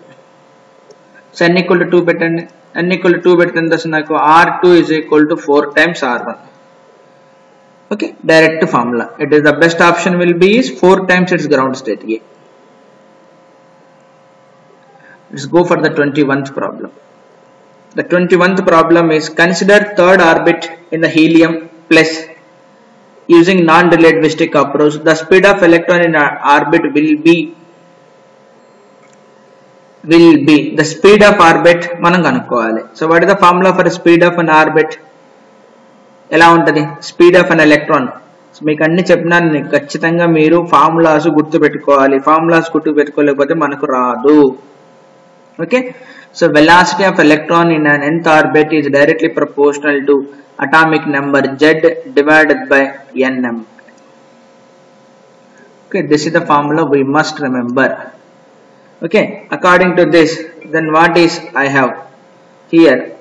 [SPEAKER 1] So n equal to 2 పెట్టండి. n equal to 2 పెడితే ఎంత వస్తుంది నాకు R2 is equal to 4 times R1. Okay, direct formula. It is the best option will be is 4 times its ground state A. Let's go for the 21st problem. The 21st problem is consider third orbit in the helium plus using non-relativistic approach. The speed of electron in orbit will be the speed of orbit మనం కనుక్కోవాలి. So what is the formula for the speed of an orbit? ఎలా ఉంటది speed of an electron? మీకు అన్ని చెప్పినాను, ఖచ్చితంగా మీరు formulas గుర్తు పెట్టుకోవాలి. ఫార్ములాస్ గుర్తు పెట్టుకోలేకపోతే మనకు రాదు. Okay, so velocity of electron in an nth orbit is directly proportional to atomic number z divided by nm. Okay, this is the formula we must remember. Okay, according to this, then what is I have here?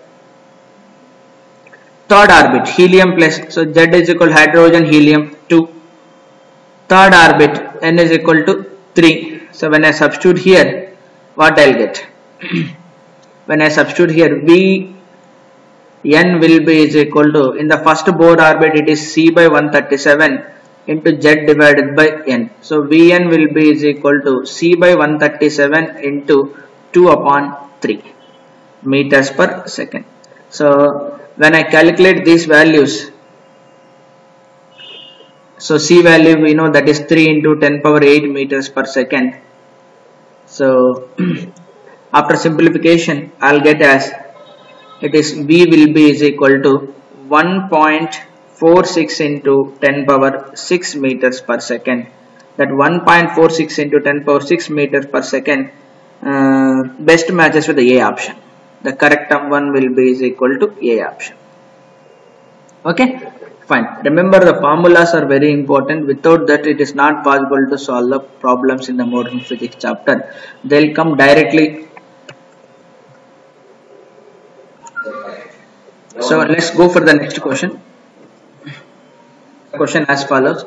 [SPEAKER 1] Third orbit, helium plus, so Z is equal to hydrogen, helium 2. Third orbit, N is equal to 3. So when I substitute here, what I'll get? When I substitute here, V N will be is equal to, in the first Bohr orbit it is C by 137 into Z divided by N. So Vn will be is equal to C by 137 into 2 upon 3 meters per second. So when I calculate these values, so C value we know that is 3 into 10 power 8 meters per second. So after simplification I'll get as it is V will be is equal to 1.46 into 10 power 6 meters per second. That 1.46 into 10 power 6 meters per second best matches with the A option. The correct one will be is equal to A option. Okay, fine. Remember the formulas are very important. Without that it is not possible to solve the problems in the modern physics chapter. They'll come directly. So let's go for the next question. Question as follows.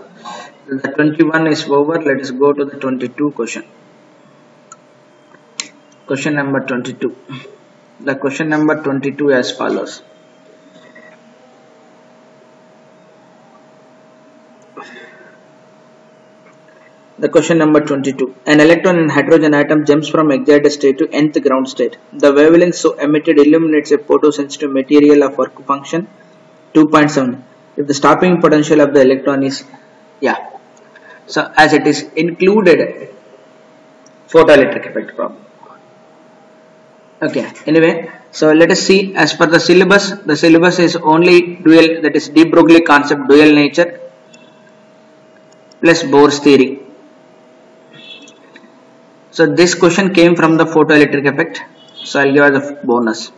[SPEAKER 1] The 21 is over. Let us go to the 22 question. Question number 22. The question number 22 as follows. The question number 22. An electron in hydrogen atom jumps from excited state to nth ground state. The wavelength so emitted illuminates a photosensitive material of work function 2.7. If the stopping potential of the electron is, so as it is included photoelectric effect problem. Okay, anyway, so let us see as per the syllabus. The syllabus is only dual, that is de Broglie concept, dual nature plus Bohr's theory. So this question came from the photoelectric effect. So I'll give as a bonus.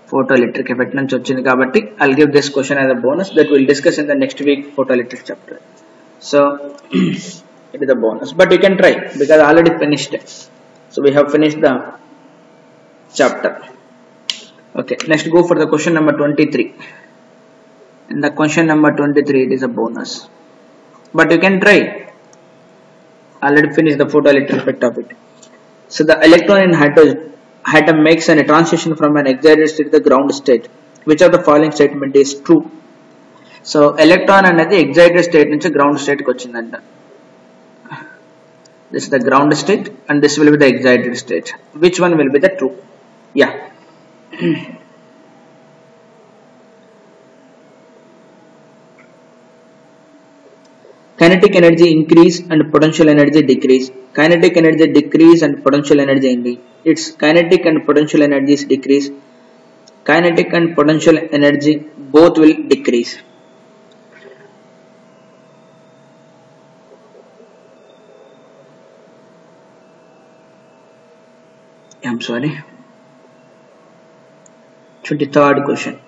[SPEAKER 1] Photoelectric effect nunchi vachindi kabatti I'll give this question as a bonus that we'll discuss in the next week photoelectric chapter. So it is a bonus, but you can try because I already finished it. So we have finished the chapter. Okay, next go for the question number 23. In the question number 23 it is a bonus, but you can try. Already finished the photoelectric effect of it. So the electron in hydrogen atom makes a transition from an excited state to the ground state. Which of the following statement is true? So electron another excited state nunchi ground state ki vachindanta. This is the ground state and this will be the excited state. Which one will be the true? Yeah. Kinetic energy increase and potential energy decrease. Kinetic energy decrease and potential energy increase. Its kinetic and potential energies decrease. Kinetic and potential energy both will decrease. I'm sorry. 23rd question.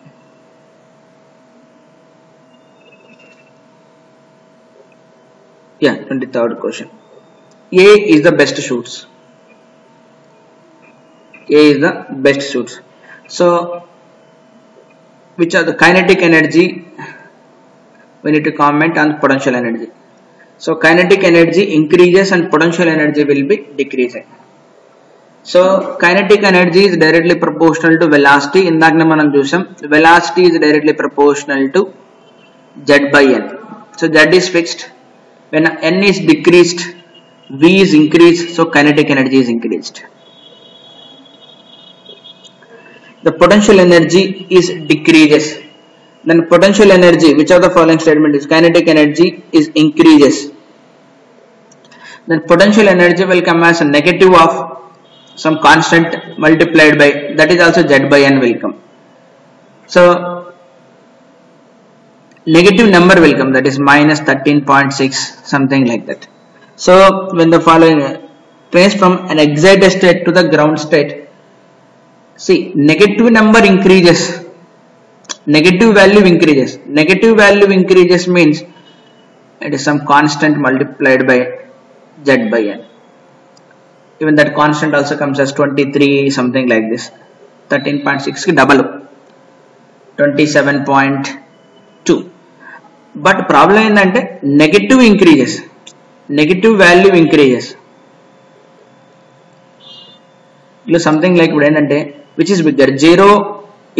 [SPEAKER 1] Yeah, 23rd question. A is the best suits. A is the best suits. So, which are the kinetic energy? We need to comment on potential energy. So, kinetic energy increases and potential energy will be decreasing. So, kinetic energy is directly proportional to velocity. Indakna manam chusam. Velocity is directly proportional to Z by N. So, Z is fixed. When N is decreased, V is increased, so kinetic energy is increased. The potential energy is decreases. Then potential energy, which of the following statement is kinetic energy is increases. Then potential energy will come as a negative of some constant multiplied by, that is also Z by N will come. So negative number will come, that is minus 13.6, something like that. So when the following trace from an excited state to the ground state, see negative number increases, negative value increases. Negative value increases means it is some constant multiplied by Z by N. Even that constant also comes as 23 something like this. 13.6 ki double 27.2. But problem ఏంటంటే negative increases, negative value increases. Something like ఇప్పుడు ఏంటంటే which is bigger, 0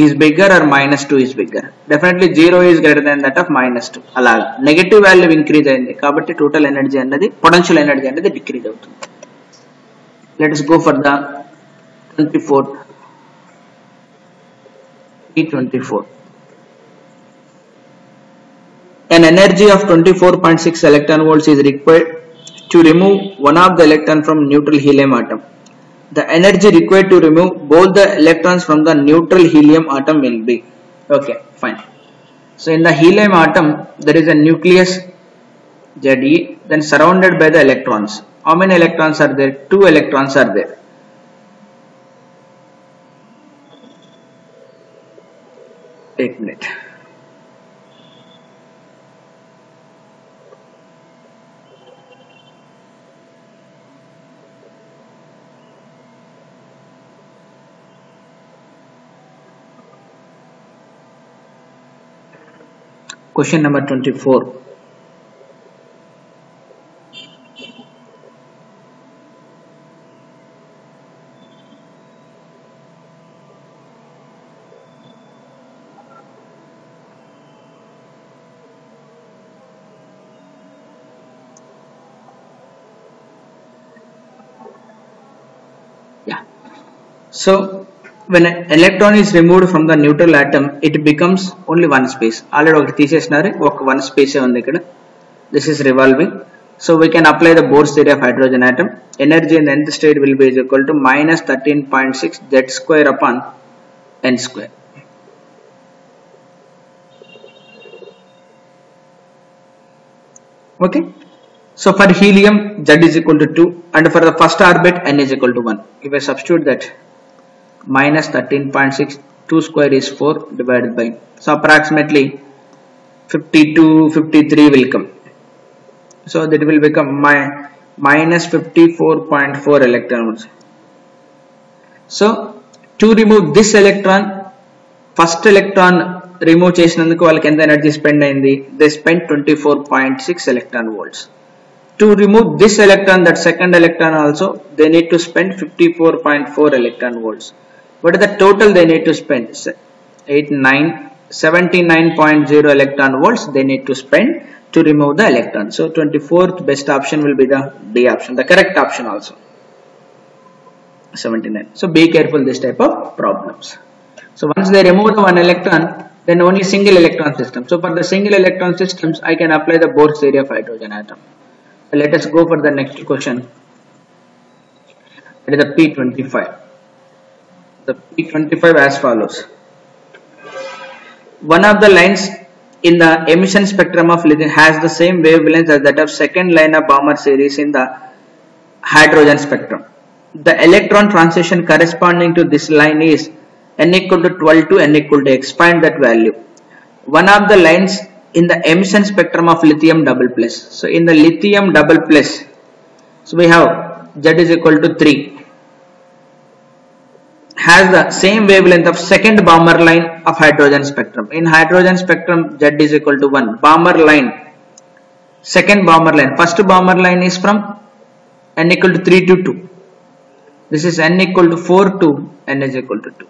[SPEAKER 1] is bigger or -2 is bigger? Definitely 0 is greater than that of -2. అలాగా negative value increase అయింది కాబట్టి total energy అన్నది potential energy అనేది decrease అవుతుంది. Let us go for the 24th P24. An energy of 24.6 electron volts is required to remove one of the electron from neutral helium atom. The energy required to remove both the electrons from the neutral helium atom will be, okay, fine. So in the helium atom there is a nucleus Ze, then surrounded by the electrons. How many electrons are there? 2 electrons are there. Take a minute. Question number 24. Yeah. So when an electron is removed from the neutral atom, it becomes only one space. Already ఒకటి తీసేసినారు, ఒక one space ఉంది ఇక్కడ. This is revolving. So we can apply the Bohr's theory of hydrogen atom. Energy in the nth state will be equal to minus 13.6 Z square upon N square. Okay. So for helium Z is equal to 2 and for the first orbit N is equal to 1. If I substitute that, minus 13.6, 2 square is 4 divided by, so approximately 52, 53 will come. So that will become minus 54.4 electrons. So to remove this electron, first electron remove చేసినందుకు వాళ్ళకి ఎంత energy spend అయింది? They spent 24.6 electron volts. To remove this electron, that second electron also, they need to spend 54.4 electron volts. What is the total they need to spend? 79.0 electron volts they need to spend to remove the electron. So 24th best option will be the D option, the correct option also. 79. So be careful this type of problems. So once they remove the one electron, then only single electron system. So for the single electron systems, I can apply the Bohr's theory of hydrogen atom. So let us go for the next question. It is the P25. The P25 as follows. One of the lines in the emission spectrum of lithium has the same wavelength as that of second line of Balmer series in the hydrogen spectrum. The electron transition corresponding to this line is n equal to 12 to n equal to x. Find that value. One of the lines in the emission spectrum of lithium double plus. So in the lithium double plus, so we have Z is equal to 3. Has the same wavelength of second Balmer line of hydrogen spectrum. In hydrogen spectrum, Z is equal to 1. Balmer line, second Balmer line. First Balmer line is from n equal to 3 to 2. This is n equal to 4 to n is equal to 2.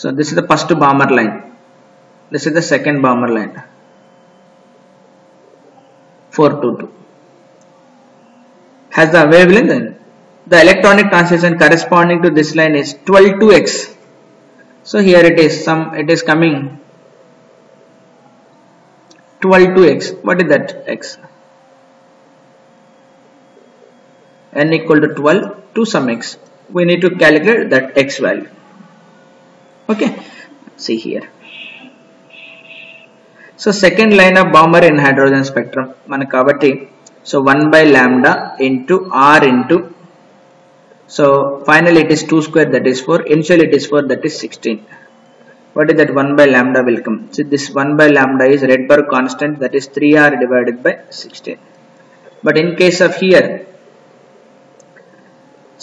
[SPEAKER 1] So this is the first Balmer line. This is the second Balmer line. 4 to 2. Has the wavelength. The electronic transition corresponding to this line is 12 to x. So here it is coming 12 to x. What is that x? N equal to 12 to some x. We need to calculate that x value. Okay, see here. So second line of Balmer in hydrogen spectrum manakabatti, so 1 by lambda into r into, so finally it is 2 square, that is 4, initially it is 4, that is 16. what is that 1 by lambda will come. So this 1 by lambda is Rydberg constant, that is 3r divided by 16. But in case of here,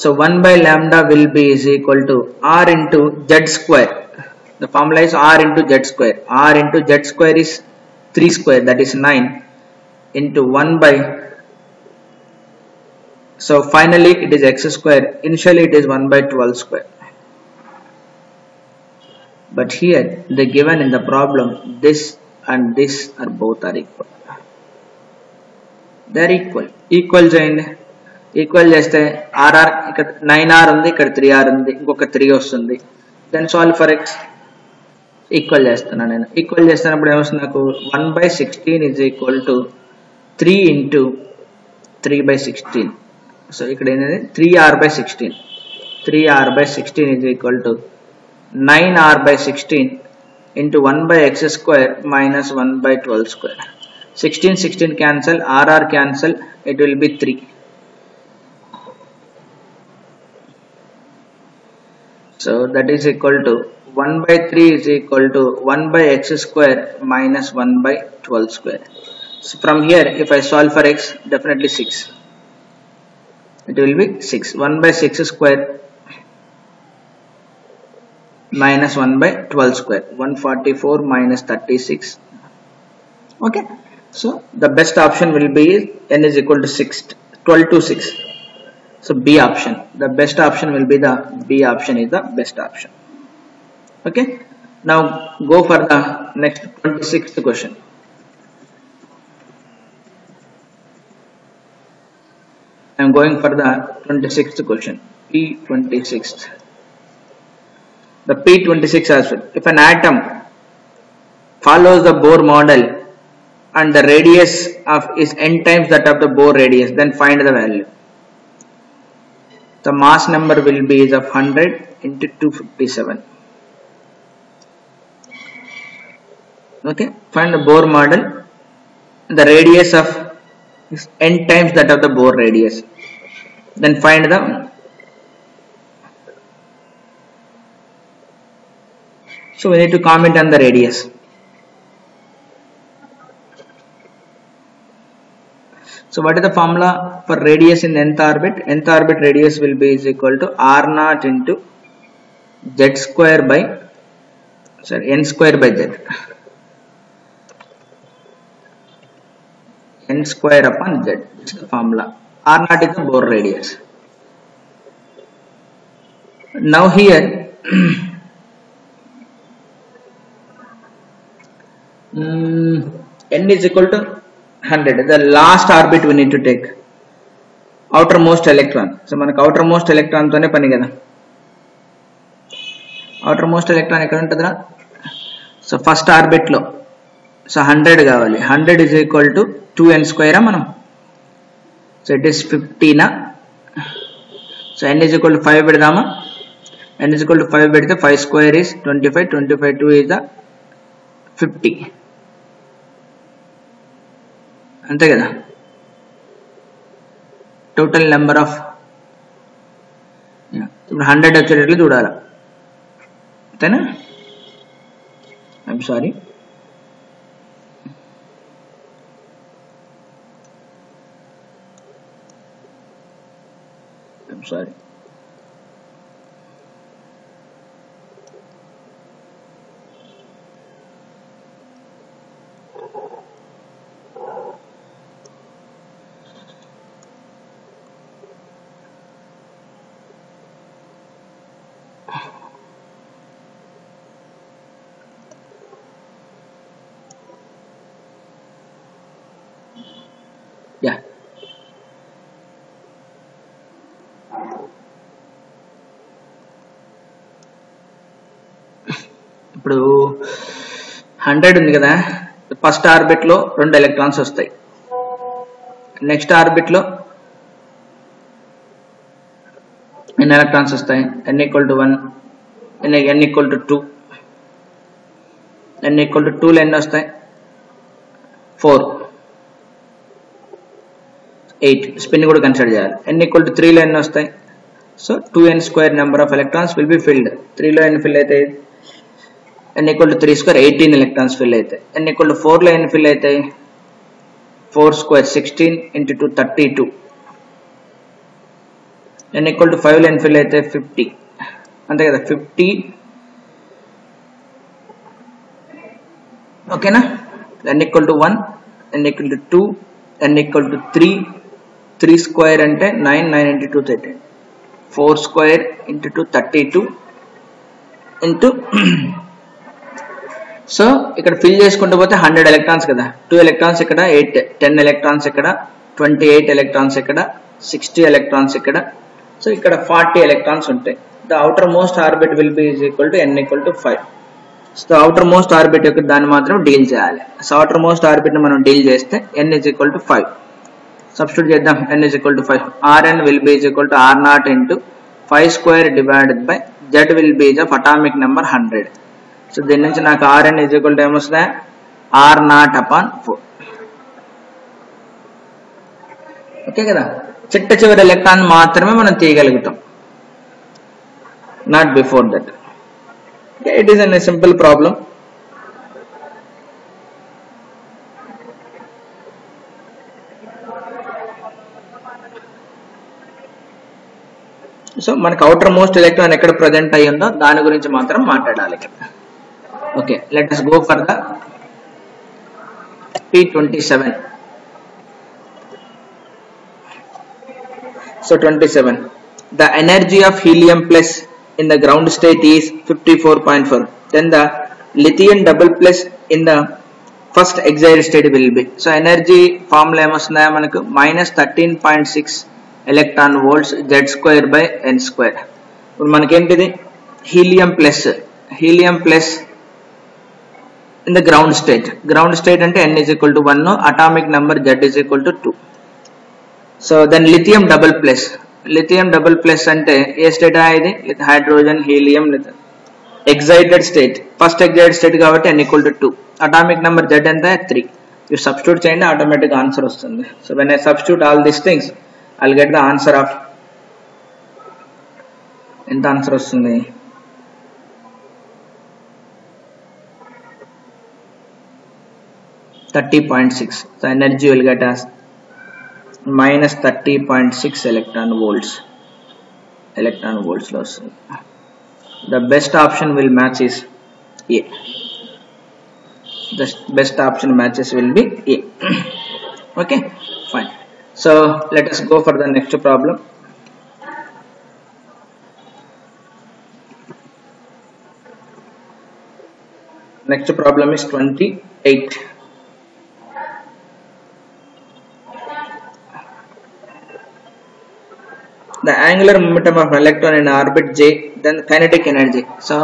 [SPEAKER 1] so 1 by lambda will be is equal to r into z square. The formula is r into z square. R into z square is 3 square, that is 9, into 1 by, so finally it is x square. Initially it is 1 by 12 square. But here they given in the problem this and this are both are equal. They are equal. Equal చేయండి. Equal చేస్తే RR ఇక్కడ 9r ఉంది, ఇక్కడ 3r ఉంది, ఇంకొక 3 వస్తుంది. Then solve for x. Equal చేస్తున్నాను నేను. ఈక్వల్ చేస్తున్నప్పుడు ఏమొస్తుంది నాకు 1 by 16 is equal to 3 into 3 by 16. So ఇక్కడ ఏంటంటే 3r by 16. 3r by 16 is equal to 9r by 16 into 1 by x square minus 1 by 12 square. 16 cancel, rr cancel, it will be 3. So that is equal to 1 by 3 is equal to 1 by x square minus 1 by 12 square. So from here if I solve for x, definitely 6. It will be 6. 1 by 6 square minus 1 by 12 square. 144 minus 36. Okay. So the best option will be n is equal to 6. 12 to 6. So B option. The best option will be the B option is the best option. Okay. Now go for the next 26th question. I am going for the 26th question. P26th. The P26 as well. If an atom follows the Bohr model and the radius of is n times that of the Bohr radius, then find the value. The mass number will be is of 100 into 257. Okay, find the Bohr model. The radius of is n times that of the Bohr radius. Then find the so we need to comment on the radius. So what is the formula for radius in nth orbit? Nth orbit radius will be is equal to r naught into z square by n square by z. N square upon z. This is the formula. R naught is the Bohr radius. Now here n is equal to 100. The last orbit we need to take. Outermost electron. So మనకు outermost electron తోనే పని కదా. Outermost electron ఎక్కడ ఉంటుందిరా? So first orbit లో so 100 కావాలి. 100 is equal to 2n square మనం. So it is 50 na. So n is equal to 5 పెడదామా? n is equal to 5 పెడితే 5 square is 25. 25 2 is the 50. అంతే కదా. టోటల్ నెంబర్ ఆఫ్ ఇప్పుడు 100 వచ్చేటట్లు చూడాలి. అంతేనా? I'm sorry. Yeah. ఇప్పుడు 100 ఉంది కదా. ఫస్ట్ ఆర్బిట్ లో 2 ఎలక్ట్రాన్స్ వస్తాయి. నెక్స్ట్ ఆర్బిట్ లో ఎన్ని ఎలక్ట్రాన్స్ వస్తాయి? n equal to 1, n equal to 2, n equal to 2 లో ఎన్ని వస్తాయి? 4, 8. స్పిన్ కూడా కన్సిడర్ చేయాలి. n equal to 3 లో ఎన్ని వస్తాయి? So 2n square number of electrons will be filled. 3 లో ఎన్ని ఫిల్ అయితే n equal to 3 square 18 electrons fill అవుతాయి. n equal to 4 లో ఎన్ని ఫిల్ అవుతాయి? 4 square 16 into 2 32. n equal to 5 లో ఎన్ని ఫిల్ అవుతాయి? 50. అంతే కదా, 50. ఓకేనా? n equal to 1, n equal to 2, n equal to 3. 3 square అంటే 9, 9 into 2 13. 4 square into 2 32 into so ఇక్కడ ఫిల్ చేసుకుంటూ పోతే 100 ఎలక్ట్రాన్స్ కదా, 2 ఎలక్ట్రాన్స్ ఇక్కడ, 10 ఎలక్ట్రాన్స్ ఇక్కడ, 28 ఎలక్ట్రాన్స్ ఇక్కడ, 60 ఎలక్ట్రాన్స్ ఇక్కడ. సో ఇక్కడ 40 ఎలక్ట్రాన్స్ ఉంటాయి. The outer most orbit will be is equal to n equal to 5. So outer most orbit యొక్క దాన్ని మాత్రం డీల్ చేయాలి. సో అవుటర్ మోస్ట్ ఆర్బిట్ ని మనం డీల్ చేస్తే n is equal to 5. Substitute చేద్దాం. n is equal to 5. Rn will be is equal to R0 into 5 square divided by Z will be of atomic number 100. So దీని నుంచి నాకు Rn is equal to ఏమొస్తుంది? R0 upon 4. Okay కదా, చిట్ట చివరి electron మాత్రమే మనం తీయగలుగుతాం, not before that. It is a simple problem. So మనకు అవుటర్ మోస్ట్ ఎలక్ట్రాన్ ఎక్కడ ప్రజెంట్ అయ్యి ఉందో దాని గురించి మాత్రం మాట్లాడాలి. Okay, let us go for the P27. So 27, the energy of helium plus in the ground state is 54.4. Then the lithium double plus in the first excited state will be. So energy formula ఏమొస్తుందా మనకు? -13.6 electron volts Z square by n square. ఇప్పుడు మనకేంటిది? Helium plus in the ground state. Ground state అంటే n is equal to 1, atomic number Z is equal to 2. So then lithium double plus అంటే ఏ state ఇది? Hydrogen helium excited state, first excited state కాబట్టి n equal to 2. Atomic number Z ఎంత? 3. ఇవి substitute చేయండి, automatic answer వస్తుంది. So when I substitute all these things I'll get the answer of ఎంత answer వస్తుంది? 30.6. So energy will get as -30.6 electron volts లో వస్తుంది. The best option will match is A. The best option matches will be A. Okay, fine. So let us go for the next problem. Next problem is 28. The angular momentum of electron in orbit J, then kinetic energy. So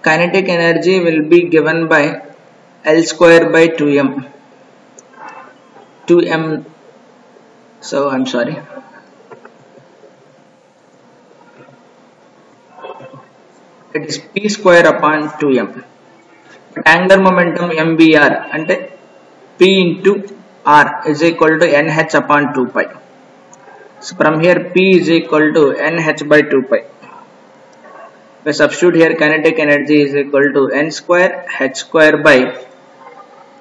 [SPEAKER 1] kinetic energy will be given by L square by 2m. So I'm sorry, it is p square upon 2m. But angular momentum mvr ante p into r is equal to nh upon 2 pi. So from here p is equal to nh by 2 pi. We substitute here, kinetic energy is equal to n square h square by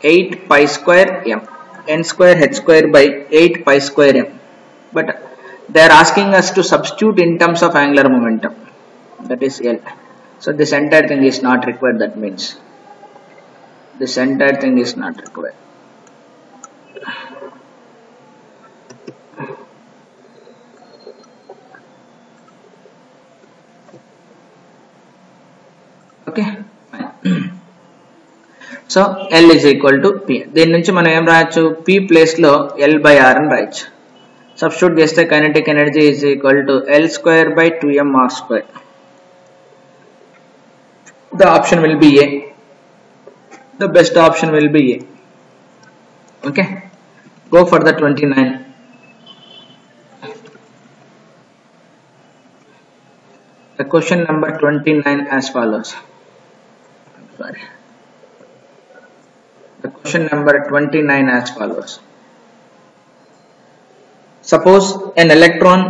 [SPEAKER 1] 8 pi square m. N square h square by 8 pi square m. But they are asking us to substitute in terms of angular momentum, that is L. So this entire thing is not required. That means this entire thing is not required. Okay, fine. So L is equal to P. దీని నుంచి మనం ఏం రాయొచ్చు? P place లో L by R అని రాయొచ్చు. Substitute చేస్తే kinetic energy is equal to L square by 2m R square. The option will be A. The best option will be A. Okay, go for the 29. The question number 29 as follows. Sorry. The question number 29 as follows. Suppose an electron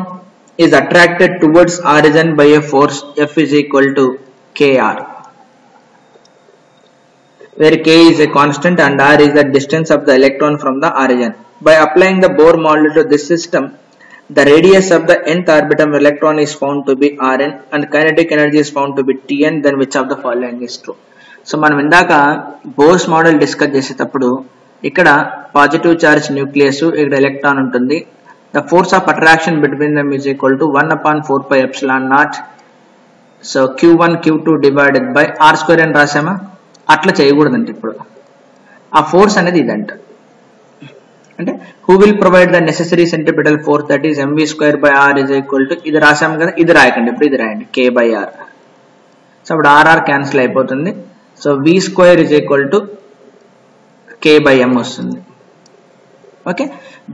[SPEAKER 1] is attracted towards origin by a force F is equal to kr. where k is a constant and r is the distance of the electron from the origin. By applying the Bohr model to this system, the radius of the nth orbital electron is found to be Rn and kinetic energy is found to be Tn. Then which of the following is true? So మనం ఇందాక bores model discuss చేసేటప్పుడు ఇక్కడ positive charge nucleus, ఇక్కడ electron ఉంటుంది. The force of attraction between them is equal to 1/4πε0. So q1 q2 divided by r² అని రాసామా? అట్లా చేయకూడదంటే ఇప్పుడు ఆ ఫోర్స్ అనేది ఇదంట. అంటే who will provide the necessary centripetal force, that is mv²/r is equal to, ఇది రాసాము కదా, ఇది రాయకండి, ఇప్పుడు ఇది రాయండి k/r. సో అప్పుడు r క్యాన్సిల్ అయిపోతుంది. So v² is equal to k/m వస్తుంది. ఓకే,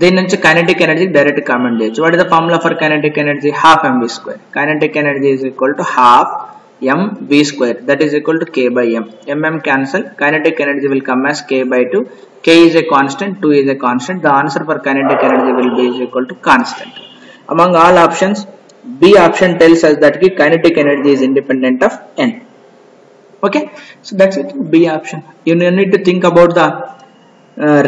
[SPEAKER 1] దీని నుంచి కైనెటిక్ ఎనర్జీ డైరెక్ట్ కామెంట్ చేయొచ్చు. What is the formula for kinetic energy? ½ mv². Kinetic energy is equal to ½ mv², that is equal to k/m. mm cancel, kinetic energy will come as k/2. K is a constant, 2 is a constant. The answer for kinetic energy will be is equal to constant. Among all options, B option tells us that kinetic energy is independent of n. Okay, so that's it. B option. You need to think about the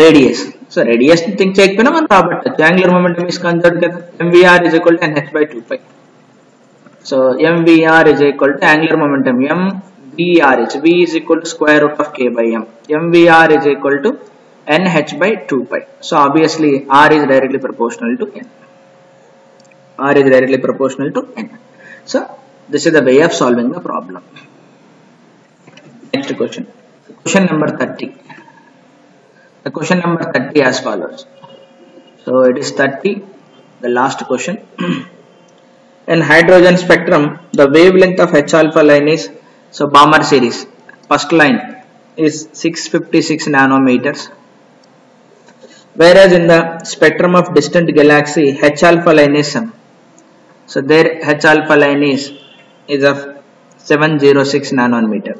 [SPEAKER 1] radius. So radius think cheyakapona man rabattu. Angular momentum is conserved kada. mvr is equal to nh/2π. So mvr is equal to angular momentum mvrh. V is equal to square root of k/m. mvr is equal to nh/2π. So obviously r is directly proportional to n. R is directly proportional to n. So this is the way of solving the problem. Next question. Question number 30. The question number 30 as follows. So it is 30, the last question. In hydrogen spectrum, the wavelength of H-alpha line is, so Balmer series, first line is 656 nanometers. Whereas in the spectrum of distant galaxy, H-alpha line is some. So their H-alpha line is of 706 nanometer.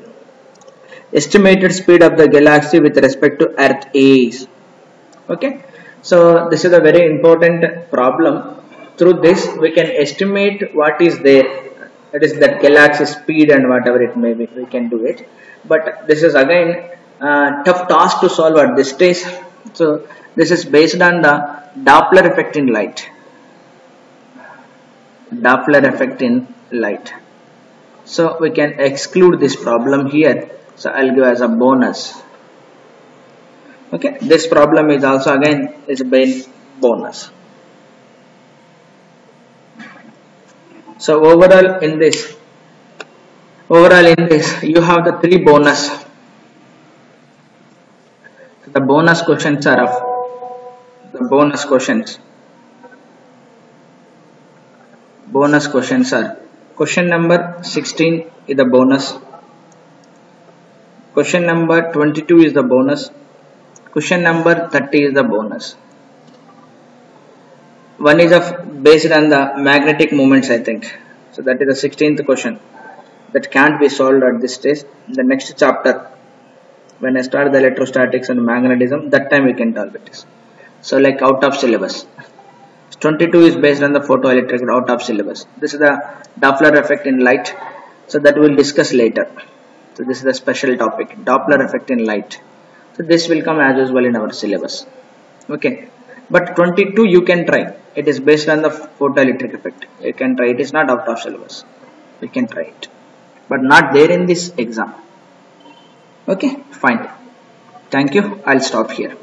[SPEAKER 1] Estimated speed of the galaxy with respect to Earth is. Okay, so this is a very important problem. Through this we can estimate what is there, that is that galaxy speed and whatever it may be, we can do it. But this is again tough task to solve at this stage. So this is based on the Doppler effect in light. Doppler effect in light. So we can exclude this problem here. So I'll give as a bonus. Okay, this problem is also again is a bonus. So overall in this you have the 3 bonus. The bonus questions are of bonus questions are question number 16 is the bonus, question number 22 is the bonus, question number 30 is the bonus. One is of based on the magnetic moments, I think. So that is the 16th question that can't be solved at this stage. The next chapter, when I start the electrostatics and magnetism, that time we can solve it. So like out of syllabus. 22 is based on the photoelectric, out of syllabus. This is the Doppler effect in light. So that we'll discuss later. So this is the special topic, Doppler effect in light. So this will come as usual in our syllabus. Okay, but 22 you can try. It is based on the photoelectric effect. You can try. It is not out of syllabus. You can try it, but not there in this exam. Okay, fine. Thank you. I'll stop here.